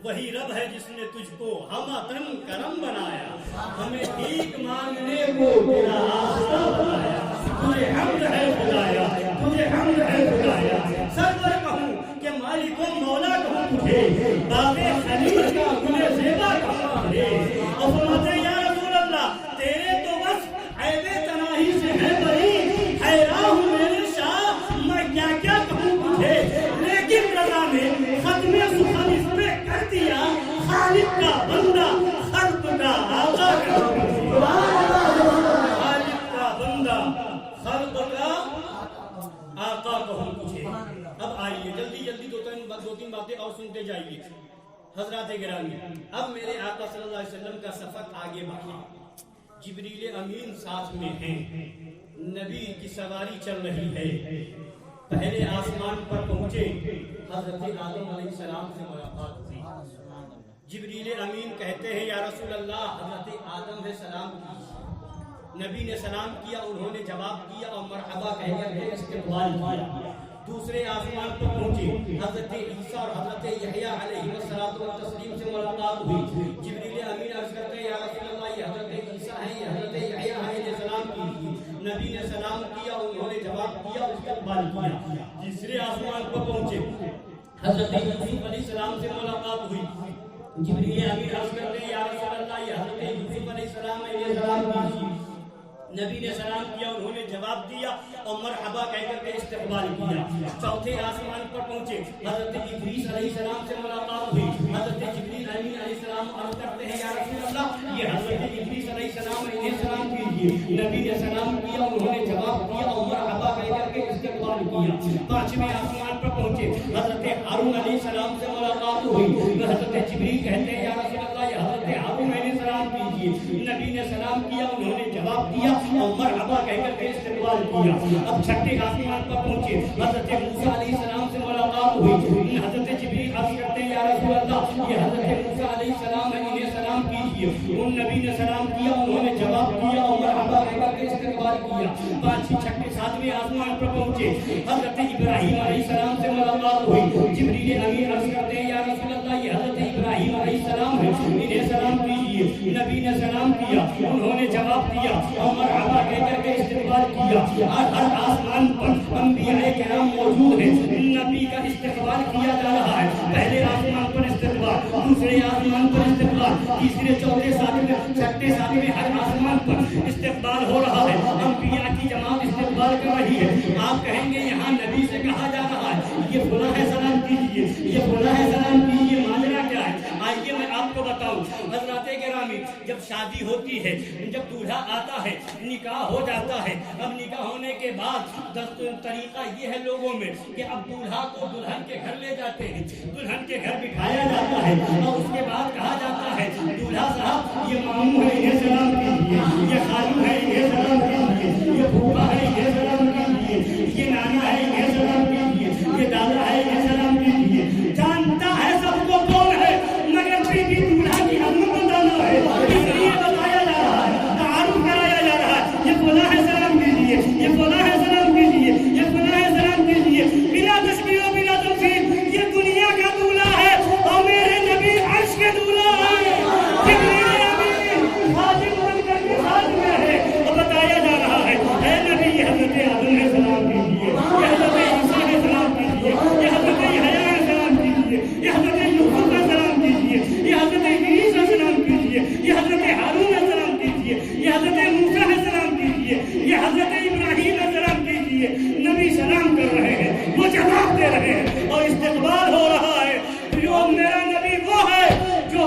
وہی رب ہے جس نے تجھ کو ہم تن کرم بنایا، ہمیں بھیک مانگنے کو تیرا راستہ بنایا، تجھے حمد ہے خدایا، تجھے حمد ہے خدایا، سرور کہوں کہ مالک و مولا کہوں تجھے، باغ خلیل کا گل زیبا کہاں ہے، اور فرماتے یا رسول اللہ تیرے تو بس عیب تناہی سے ہے بری، حیران ہوں میرے شاہ میں کیا کیا کہوں تجھے، لیکن رضا نے ختم سخن اس پہ کر دیا، خالق کا بندہ خلق کا آقا کہوں تجھے، خالق کا بندہ خلق کا آقا کہوں تجھے۔ اب آئیے جلدی جلدی دو تین باتیں اور سنتے جائیے حضرات گرامی۔ اب میرے آقا صلی اللہ علیہ وسلم کا سفر آگے بڑھا، جبریل امین ساتھ میں ہیں، نبی کی سواری چل رہی ہے، پہلے آسمان پر پہنچے، حضرت آدم علیہ السلام سے ملاقات ہوئی، جبریل امین کہتے ہیں یا رسول اللہ حضرت آدم نے سلام کی، نبی نے سلام کیا، انہوں نے جواب دیا اور مرحبا کہہ کر کے استقبال کیا۔ دوسرے آسمان پر پہنچے، حضرت عیسیٰ اور حضرت یحییٰ علیہ السلام سے ملاقات ہوئی، جبریل امین عرض کرتے ہیں یا رسول اللہ یہ حضرت عیسیٰ ہیں، یہ حضرت یحییٰ ہیں، انہیں سلام کیجیے، نبی نے سلام کیا، انہوں نے جواب دیا، استقبال کیا۔ تیسرے آسمان پر پہنچے، حضرت یوسف علیہ السلام سے ملاقات ہوئی، جبریل امین عرض کرتے ہیں یا رسول اللہ یہ حضرت یوسف علیہ السلام ہیں، انہیں سلام کیجیے، نبی نے سلام کیا، انہوں نے جواب دیا اور مرحبا کہہ کر کے استقبال کیا۔ چوتھے آسمان پر پہنچے، حضرت ادریس علیہ السلام سے ملاقات ہوئی، حضرت جبریل امین علیہ السلام عرض کرتے ہیں یا رسول اللہ یہ حضرت ادریس علیہ السلام ہے، انہیں سلام کیجیے، نبی نے سلام کیا، انہوں نے جواب دیا اور مرحبا کہہ کر کے استقبال کیا۔ پانچویں آسمان پر پہنچے، حضرت ہارون علیہ السلام سے ملاقات ہوئی، حضرت جبریل کہتے ہیں یا رسول اللہ یہ حضرت ہارون علیہ السلام کیجیے، نبی نے سلام کیا، انہوں نے جواب دیا اور مرحبا کہہ کر کے استقبال کیا۔ اب چھٹے آسمان پر پہنچے، حضرت موسیٰ علیہ السلام سے ملاقات ہوئی، حضرت جبریل عرض کرتے ہیں یا رسول اللہ یہ حضرت موسیٰ علیہ السلام ہے، انہیں سلام کیجیے، ان نبی نے سلام کیا، انہوں نے جواب دیا اور مرحبا کہہ کر کے استقبال کیا۔ پانچویں چھٹے ساتویں آسمان پر پہنچے، حضرت ابراہیم علیہ السلام سے ملاقات ہوئی، جبریل امین عرض کرتے ہیں یا رسول اللہ یہ حضرت ابراہیم علیہ السلام ہے، انہیں سلام کیجیے، نبی نے سلام کیا، انہوں نے جواب دیا اور مرحبا کہہ کر کے استقبال کیا۔ ہر آسمان پر انبیاء کرام موجود ہیں، نبی کا استقبال کیا جا رہا ہے، پہلے آسمان پر استقبال، دوسرے آسمان پر استقبال، تیسرے چوتھے ساتویں چھٹے ساتویں ہر آسمان پر استقبال ہو رہا ہے، انبیاء کی جماعت استقبال کر رہی ہے۔ آپ کہیں گے یہاں نبی سے کہا جا رہا ہے یہ فلاں ہے سلام کیجیے، یہ فلاں ہے سلام کیجیے، ماجرا کیا ہے؟ آئیے میں آپ کو بتاؤں۔ حضرات گرامی جب شادی ہوتی ہے، جب دولہا آتا ہے، نکاح ہو جاتا ہے، اب نکاح ہونے کے بعد طریقہ یہ ہے لوگوں میں کہ اب دولہا کو دلہن کے گھر لے جاتے ہیں، دلہن کے گھر بٹھایا جاتا ہے اور اس کے بعد کہا جاتا ہے دولہا صاحب یہ ماموں ہے انہیں سلام کیجیے، یہ خالو ہے انہیں سلام کیجیے، یہ پھوپھا ہے انہیں سلام کیجیے، یہ نانا ہے انہیں سلام کیجیے، یہ دادا ہے انہیں سلام کیجیے۔ جانتا ہے سب کو کون ہے، مگر پھر بھی دولہا کی عظمت بتانا ہے، اس لیے بتایا جا رہا ہے، تعارف کرایا جا رہا ہے، یہ فلاں ہے سلام کیجیے، یہ فلاں ہے سلام کیجیے، یہ فلاں ہے سلام کیجیے، بلا تشبیہ و بلا تمثیل یہ دنیا کا دولہا ہے اور میرے نبی عرش کے دولہا ہے، جبریل امین خادم بن کر کے ساتھ میں ہے اور بتایا جا رہا ہے اے نبی یہ حضرت آدم نے سلام کیجیے، یہ حضرت عیسیٰ نے سلام کیجیے، یہ حضرت یحییٰ نے سلام کیجیے، یہ حضرت یوسف نے سلام کیجیے، یہ حضرت ادریس نے سلام کیجیے، یہ حضرت ہارون نے سلام کیجیے، یہ حضرت موسیٰ نے سلام کیجیے، یہ حضرت ابراہیم نے سلام کیجیے۔ نبی سلام کر رہے ہیں، وہ جواب دے رہے ہیں اور استقبال ہو رہا ہے۔ جو میرا نبی وہ ہے جو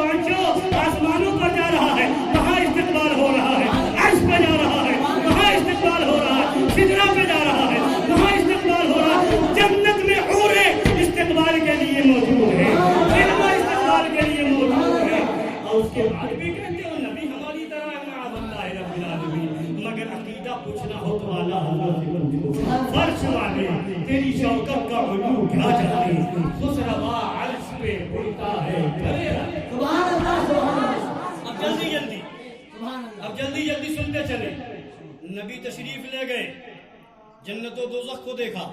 آسمانوں پر جا رہا ہے وہاں استقبال ہو رہا ہے، عرش پہ جا رہا ہے وہاں استقبال ہو رہا ہے، سدرہ پہ جا رہا ہے وہاں استقبال ہو رہا ہے، جنت میں حوریں استقبال کے لیے موجود ہیں، فرما استقبال کے لیے موجود ہے، اور اس کے بعد بھی کہتے ہو نبی ہماری طرح معاذ اللہ رب العالمین، مگر عقیدہ پوچھنا ہو تو اعلیٰ حضرت سے پوچھو، فرش والے تیری شوکت کا علو کیا جانے، خسروا عرش پہ اڑتا ہے سبحان اللہ سبحان اللہ۔ اب جلدی جلدی سنتے چلے۔ نبی تشریف لے گئے، جنت و دوزخ کو دیکھا،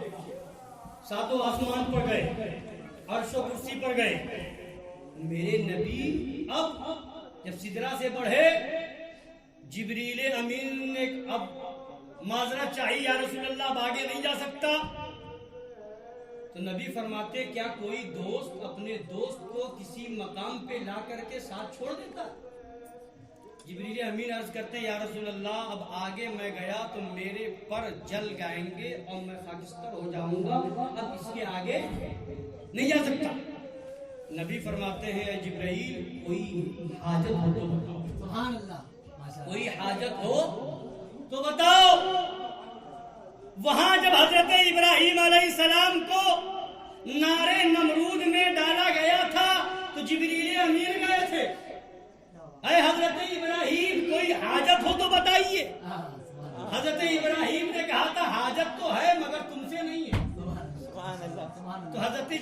ساتوں آسمان پر گئے، عرش و کرسی پر گئے، میرے نبی اب جب سدرا سے بڑھے جبریل امین نے اب معذرت چاہیے یا رسول اللہ اب آگے نہیں جا سکتا. تو نبی فرماتے کیا کوئی دوست اپنے دوست کو کسی مقام پہ لا کر کے ساتھ چھوڑ دیتا؟ جبریل امین عرض کرتے ہیں یا رسول اللہ اب آگے میں گیا تو میرے پر جل جائیں گے اور میں خاکستر ہو جاؤں گا, اب اس کے آگے نہیں جا سکتا. نبی فرماتے ہیں جبرائیل کوئی حاجت ہو تو بتاؤ. سبحان اللہ. کوئی حاجت ہو تو بتاؤ. وہاں جب حضرت ابراہیم علیہ السلام کو نارے نمرود میں ڈالا گیا تھا تو جبریل امین گئے تھے, اے حضرت ابراہیم کوئی حاجت ہو تو بتائیے. حضرت ابراہیم نے کہا تھا حاجت تو ہے مگر تم سے نہیں ہے. تو حضرت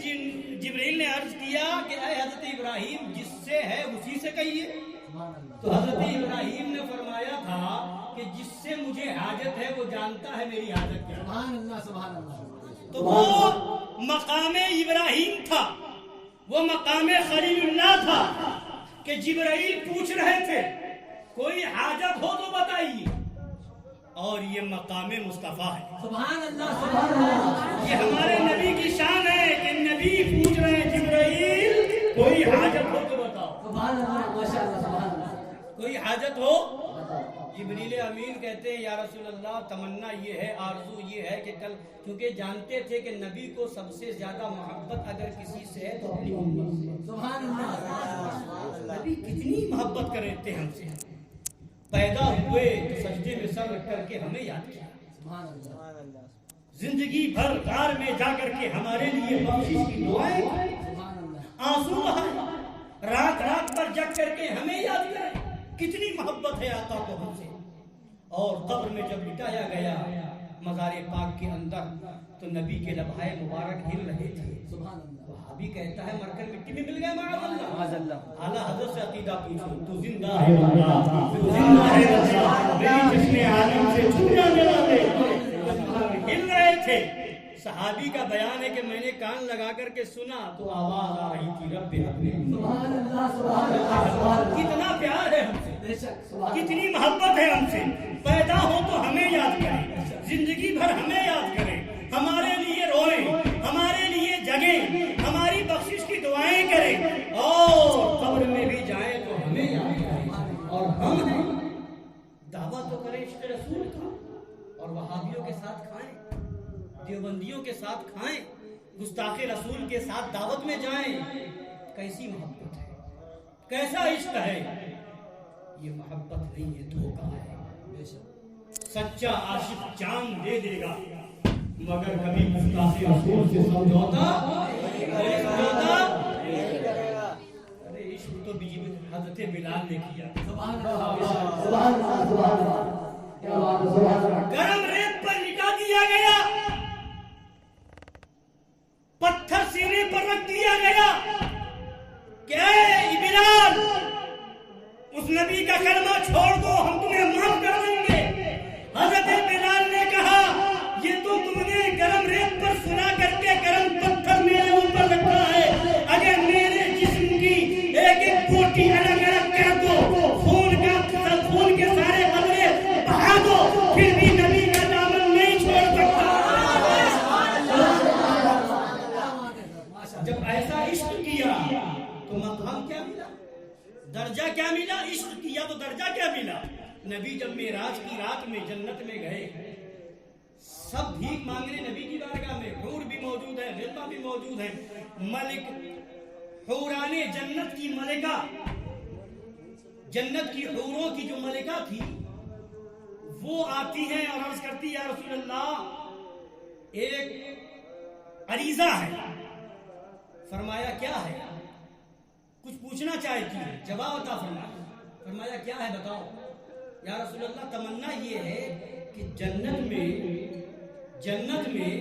جبریل نے عرض کیا کہ اے حضرت ابراہیم جس سے ہے اسی سے کہیے. تو حضرت ابراہیم نے فرمایا تھا کہ جس سے مجھے حاجت ہے وہ جانتا ہے میری حاجت کیا. سبحان اللہ سبحان اللہ. تو وہ مقام ابراہیم تھا, وہ مقام خلیل اللہ تھا کہ جبرائیل پوچھ رہے تھے کوئی حاجت ہو تو بتائیے, اور یہ مقام مصطفیٰ ہے. سبحان اللہ سبحان اللہ. یہ ہمارے نبی کی شان ہے کہ نبی پوچھ رہے ہیں جبرائیل کوئی حاجت ہو تو بتاؤ. سبحان اللہ ماشاء اللہ سبحان اللہ. کوئی حاجت ہو. جبریل امین کہتے ہیں یا رسول اللہ تمنا یہ ہے, آرزو یہ ہے کہ کل, کیونکہ جانتے تھے کہ نبی کو سب سے زیادہ محبت اگر کسی سے ہے تو اپنی امت سے. سبحان اللہ. نبی کتنی محبت کرتے ہم سے, پیدا ہوئے تو سجدے میں سر رکھ کر کے ہمیں یاد کیا. سبحان اللہ. زندگی بھر غار میں جا کر کے ہمارے لیے بخشش کی دعائیں, سبحان اللہ. آنسو بہائے, رات رات پر جگ کر کے ہمیں یاد کرے. کتنی محبت ہے آقا کو ہم سے. اور قبر میں جب لٹایا گیا مزار پاک کے اندر تو نبی کے لبھائے مبارک ہل رہے تھے. سبحان اللہ. وہابی کہتا ہے مر کر مٹی میں مل گئے معاذ اللہ. اعلیٰ حضرت سے عقیدہ پوچھو تو زندہ ہے اللہ, تو زندہ ہے اللہ, میری جسم عالم سے چھو جانے والے ہل رہے تھے. صحابی کا بیان ہے کہ میں نے کان لگا کر کے سنا تو آواز آ رہی تھی رب اپنے. سبحان اللہ سبحان اللہ. کتنا پیار ہے ہم سے, بے شک سبحان کتنی محبت ہے ہم سے. پیدا ہو تو ہمیں یاد کرے, زندگی بھر ہمیں یاد کرے, ہمارے لیے روئے, ہمارے لیے جگے, ہماری بخشش کی دعائیں کرے, اور قبر میں بھی جائیں تو ہمیں یاد کرے. اور ہم ہیں دعویٰ تو کریں عشق رسول کا, اور وہابیوں کے ساتھ کھائیں, دیوبندیوں کے ساتھ کھائیں, گستاخ رسول کے ساتھ دعوت میں جائیں. کیسی محبت ہے, کیسا عشق ہے. یہ محبت نہیں ہے, دھوکہ ہے. سچا عاشق جان دے دے گا مگر کبھی گستاخ رسول سے سمجھوتا. ارے عشق تو حضرت بلال نے کیا. سبحان اللہ سبحان اللہ سبحان اللہ. کیا بات ہے. سبحان اللہ. گرم ریت پر لٹا دیا گیا, پتھر سینے پر رکھ دیا گیا کہ اے بلال اس نبی کا کلمہ چھوڑ دو, ہم تمہیں معاف کر دیں گے. حضرت بلال نے کہا یہ تو تم نے گرم ریت پر سنا کر کے گرم پتھر میرے اوپر رکھا ہے, اگر میرے جسم کی ایک ایک بوٹی الگ الگ کر دو, خون کے سارے قطرے بہا دو, پھر بھی نبی کا دامن نہیں چھوڑ سکتا. جب ایسا عشق کیا تو مقام کیا ملا, درجہ کیا ملا. عشق کیا تو درجہ کیا ملا. نبی جب معراج کی رات میں جنت میں گئے, سب بھیک مانگنے نبی کی بارگاہ میں, حور بھی موجود ہے, غلبہ بھی موجود ہے, ملک حوران جنت کی ملکہ, جنت کی حوروں کی جو ملکہ تھی وہ آتی ہیں اور عرض کرتی یا رسول اللہ ایک عریضہ ہے. فرمایا کیا ہے, کچھ پوچھنا چاہتی ہے, جواب عطا فرمایا. فرمایا کیا ہے بتاؤ. یا رسول اللہ تمنا یہ ہے کہ جنت میں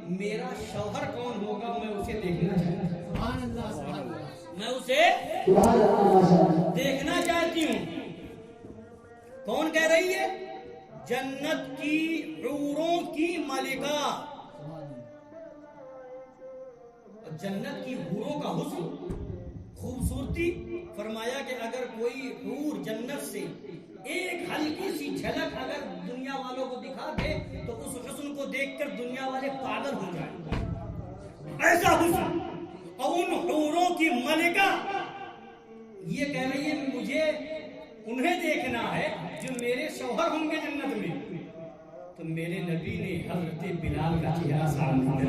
میرا شوہر کون ہوگا میں اسے دیکھنا چاہتا ہوں. سبحان اللہ سبحان اللہ. میں اسے دیکھنا چاہتی ہوں. کون کہہ رہی ہے؟ جنت کی حوروں کی ملکہ. جنت کی حوروں کا حسن خوبصورتی فرمایا کہ اگر کوئی حور جنت سے ایک ہلکی سی جھلک اگر دنیا والوں کو دکھا دے تو اس حسن کو دیکھ کر دنیا والے پاگل ہو جائیں، ایسا حسن۔ اور ان حوروں کی ملکہ یہ کہہ رہی ہے مجھے انہیں دیکھنا ہے جو میرے شوہر ہوں گے جنت میں، تو میرے نبی نے حضرت بلال کا چہرہ سامنے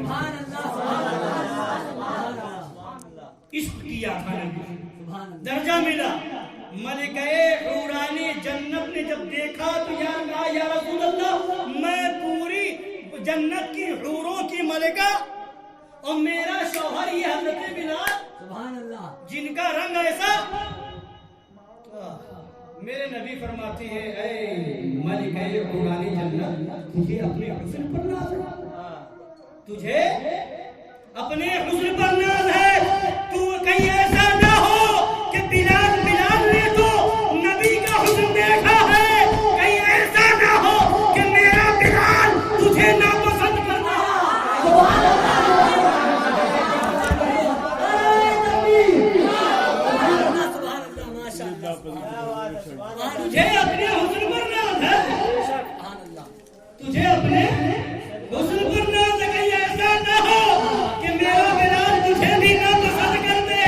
عشق کیا تھا، درجہ ملا۔ ملکہ حوران جنت نے جب دیکھا تو یا رسول اللہ میں پوری جنت کی حوروں کی ملکہ اور میرا شوہر یہ حضرت بلال سبحان اللہ جن کا رنگ ایسا، میرے نبی فرماتے ہیں اے ملکہ حوران جنت تجھے اپنے حسن پر ناز ہے، تجھے اپنے حسن پر ناز ہے، تو کہیں ایسا نہ ہو کہ بلال نے تو نبی کا حسن دیکھا ہے، کہیں ایسا نہ ہو کہ میرا بلال تجھے ناپسند کرتا ہے۔ تجھے اپنے حسن پر ناز ہے، تجھے اپنے حسن پر ناز ہے، کہیں ایسا نہ ہو کہ میرا بلال تجھے بھی ناپسند کر دے،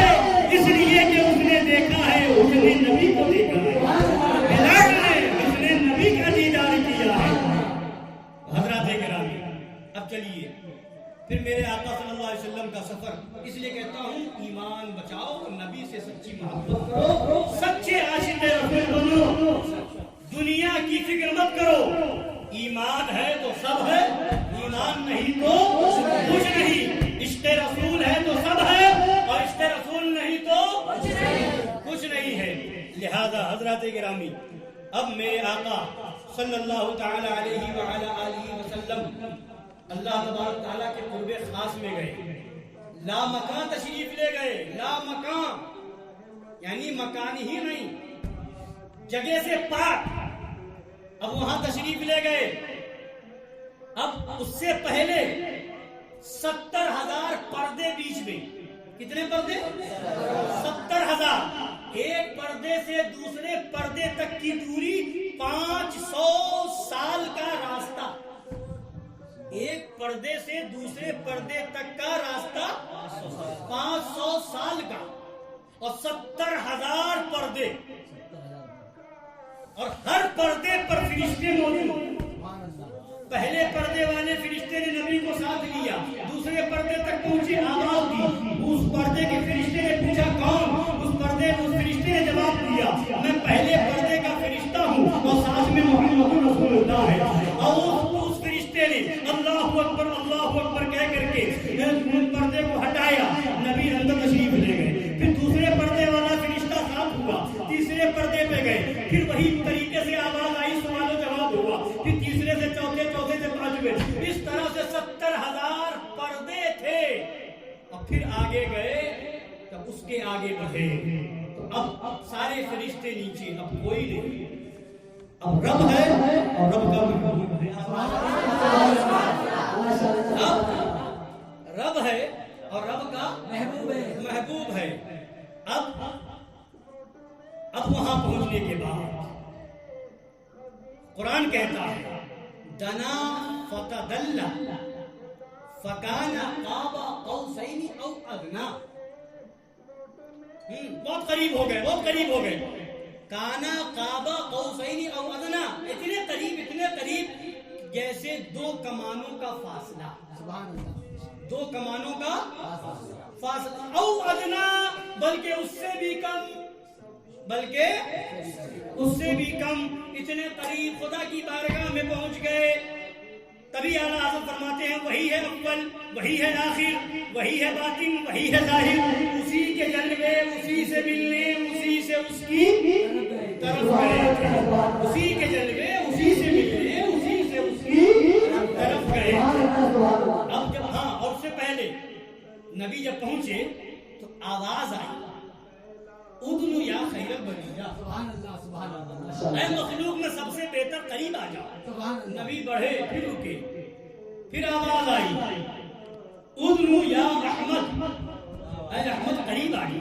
اس لیے کہ اس نے دیکھا ہے، اس نے نبی کو دیکھا ہے، بلال نے اس نے نبی کا دیدار کیا ہے۔ حضرات گرامی اب چلیے پھر میرے آقا صلی اللہ علیہ وسلم کا سفر، اس لیے کہتا ہوں ایمان بچاؤ، نبی سے سچی محبت کرو، سچے عاشق رسول بنو، دنیا کی فکر مت کرو، ایمان ہے تو سب ہے، ایمان نہیں تو کچھ نہیں، عشق رسول ہے تو سب ہے اور عشق رسول نہیں تو کچھ نہیں ہے۔ لہذا حضرات گرامی اب میرے آقا صلی اللہ تعالی علیہ وعلی آلہ وسلم اللہ تبارک تعالیٰ کے قرب خاص میں گئے، لا مکان تشریف لے گئے، لا مکان یعنی مکان ہی نہیں، جگہ سے پاک، اب وہاں تشریف لے گئے۔ اب اس سے پہلے 70,000 پردے بیچ میں، کتنے پردے؟ 70,000، ایک پردے سے دوسرے پردے تک کی دوری 500 سال کا راستہ، ایک پردے سے دوسرے پردے تک کا راستہ 500 سال کا، اور 70,000 پردے، اور ہر پردے پر فرشتے موجود۔ پہلے پردے والے فرشتے نے نبی کو ساتھ لیا، دوسرے پردے تک پہنچی، آواز دی، اس پردے کے فرشتے نے پوچھا کون؟ اس فرشتے نے جواب دیا میں پہلے پردے کا فرشتہ ہوں اور ساتھ میں محمد رسول اللہ ہے، اور اس فرشتے نے اللہ اکبر کہہ کر کے پردے کو ہٹایا، نبی اندر تشریف لے گئے۔ پھر دوسرے پردے والا فرشتہ ساتھ ہوا، تیسرے پردے پہ گئے، پھر وہی طریقے سے آواز آئی، سوال و جواب ہوا، پھر تیسرے سے چوتھے، چوتھے سے پانچویں، اس طرح سے 70,000 پردے تھے۔ اور پھر آگے گئے، جب اس کے آگے بڑھے تو اب سارے فرشتے نیچے، اب کوئی نہیں، اب رب ہے اور رب کا محبوب ہے، رب ہے اور رب کا محبوب ہے۔ اب وہاں پہنچنے کے بعد قرآن کہتا ہے دنا فتدلّا فکان قاب قوسین او ادنا، بہت قریب ہو گئے، کانا قاب قوسین او ادنا، اتنے قریب جیسے دو کمانوں کا فاصلہ، دو کمانوں کا فاصلہ، او ادنا بلکہ اس سے بھی کم، اتنے قریب خدا کی بارگاہ میں پہنچ گئے۔ تبھی اعلیٰ حضرت فرماتے ہیں وہی ہے اول، وہی ہے آخر، وہی ہے باطن، وہی ہے ظاہر، اسی کے جلوے، اسی سے ملنے، اسی سے اس کی طرف گئے تھے، اسی کے جلوے، اسی سے ملنے، اسی سے اس کی طرف گئے تھے۔ اب جب اور اس سے پہلے نبی جب پہنچے تو آواز آئی ادنو یا خیر البریہ، اے مخلوق میں سب سے بہتر قریب آ جاؤ۔ نبی بڑھے، پھر رکے، پھر آواز آئی ادنو یا رحمت، اے رحمت قریب آ گئی۔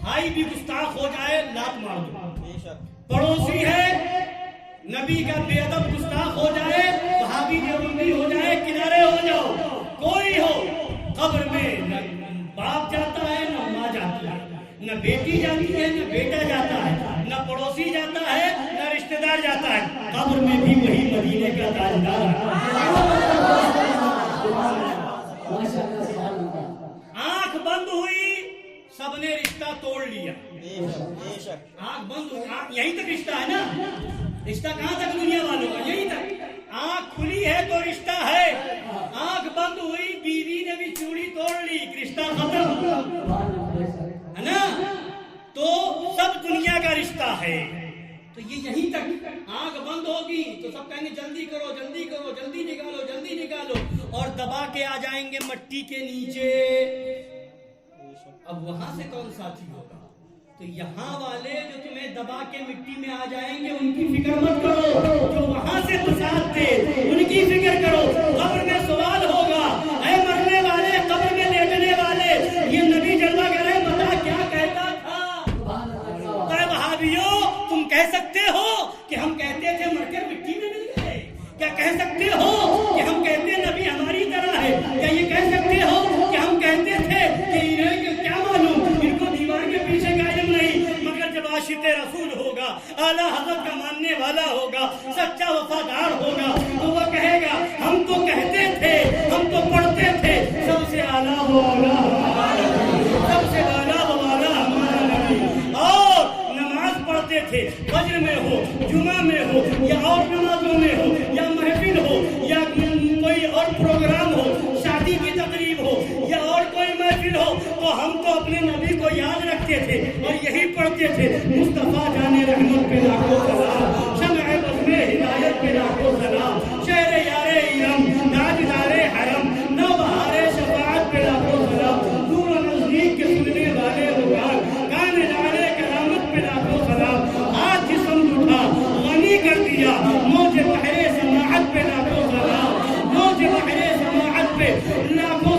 بھائی بھی گستاخ ہو جائے لات مار دو، پڑوسی ہے نبی کا بے ادب گستاخ ہو جائے، بھابھی دیوبندی ہو جائے، کنارے ہو جاؤ، کوئی ہو، قبر میں نہ باپ جاتا ہے نہ ماں جاتی ہے، نہ بیٹی جاتی ہے نہ بیٹا جاتا ہے، نہ پڑوسی جاتا ہے نہ رشتہ دار جاتا ہے، قبر میں بھی وہی مدینے کا تاجدار ہے۔ آنکھ بند ہوئی، سب نے رشتہ توڑ لیا، آنکھ بند ہوئی، یہیں تک رشتہ ہے نا، رشتہ کہاں تک دنیا والوں کا، یہیں تک، آنکھ کھلی ہے تو رشتہ ہے، آنکھ بند ہوئی، بیوی نے بھی چوڑی توڑ لی، رشتہ ختم ہے نا، تو سب دنیا کا رشتہ ہے، تو یہ یہیں تک، آنکھ بند ہوگی تو سب کہیں گے جلدی کرو جلدی کرو، جلدی نکالو جلدی نکالو، اور دبا کے آ جائیں گے مٹی کے نیچے، اب وہاں سے کون ساتھی ہوگا؟ تو یہاں والے جو تمہیں دبا کے مٹی میں آ جائیں گے ان کی فکر مت کرو، جو وہاں سے فساد تھے ان کی فکر کرو، قبر میں سوال ہوگا، اے مرنے والے، قبر میں لیٹنے والے، یہ نبی جلوہ کرے بتا کیا کہتا تھا؟ اے وہابیوں، تم کہہ سکتے ہو کہ ہم کہتے تھے مر کر مٹی میں مل گئے؟ کیا کہہ سکتے ہو کہ ہم کہتے نبی ہماری طرح ہے؟ کیا یہ کہہ سکتے ہو کہ ہم کہتے تھے کہ انہیں کیا معلوم، ان کو دیوار کے پیچھے قائم نہیں، مگر جب عاشق رسول ہوگا، اعلیٰ حضرت کا ماننے والا ہوگا، سچا وفادار ہوگا، تو وہ کہے گا ہم تو کہتے تھے، ہم تو پڑھتے تھے، سب سے اعلیٰ وہ اعلیٰ ہمارا نبی، سب سے اعلیٰ وہ اعلیٰ ہمارا نبی، اور نماز پڑھتے تھے، فجر میں ہو، جمعہ میں ہو، یا اور نمازوں میں ہو، یا محفل ہو، یا کوئی اور پروگرام ہو، شادی کی تقریب ہو، یا اور کوئی محفل ہو، تو ہم تو اپنے نبی کو یاد رکھتے تھے اور یہی پڑھتے تھے، مصطفیٰ جانے رحمت پہ لاکھوں سلام، شمع بزم ہدایت پہ لاکھوں سلام، شہر یار ارم، تاجدار حرم، نوبہار شفاعت پہ لاکھوں سلام، دور و نزدیک کے سننے والے لوگ، کان دار کرامت پہ لاکھوں سلام، ہاتھ جسم اٹھا غنی کر دیا، موج بحر سماعت پہ لاکھوں سلام، موج بحر سماعت پہ لاکھوں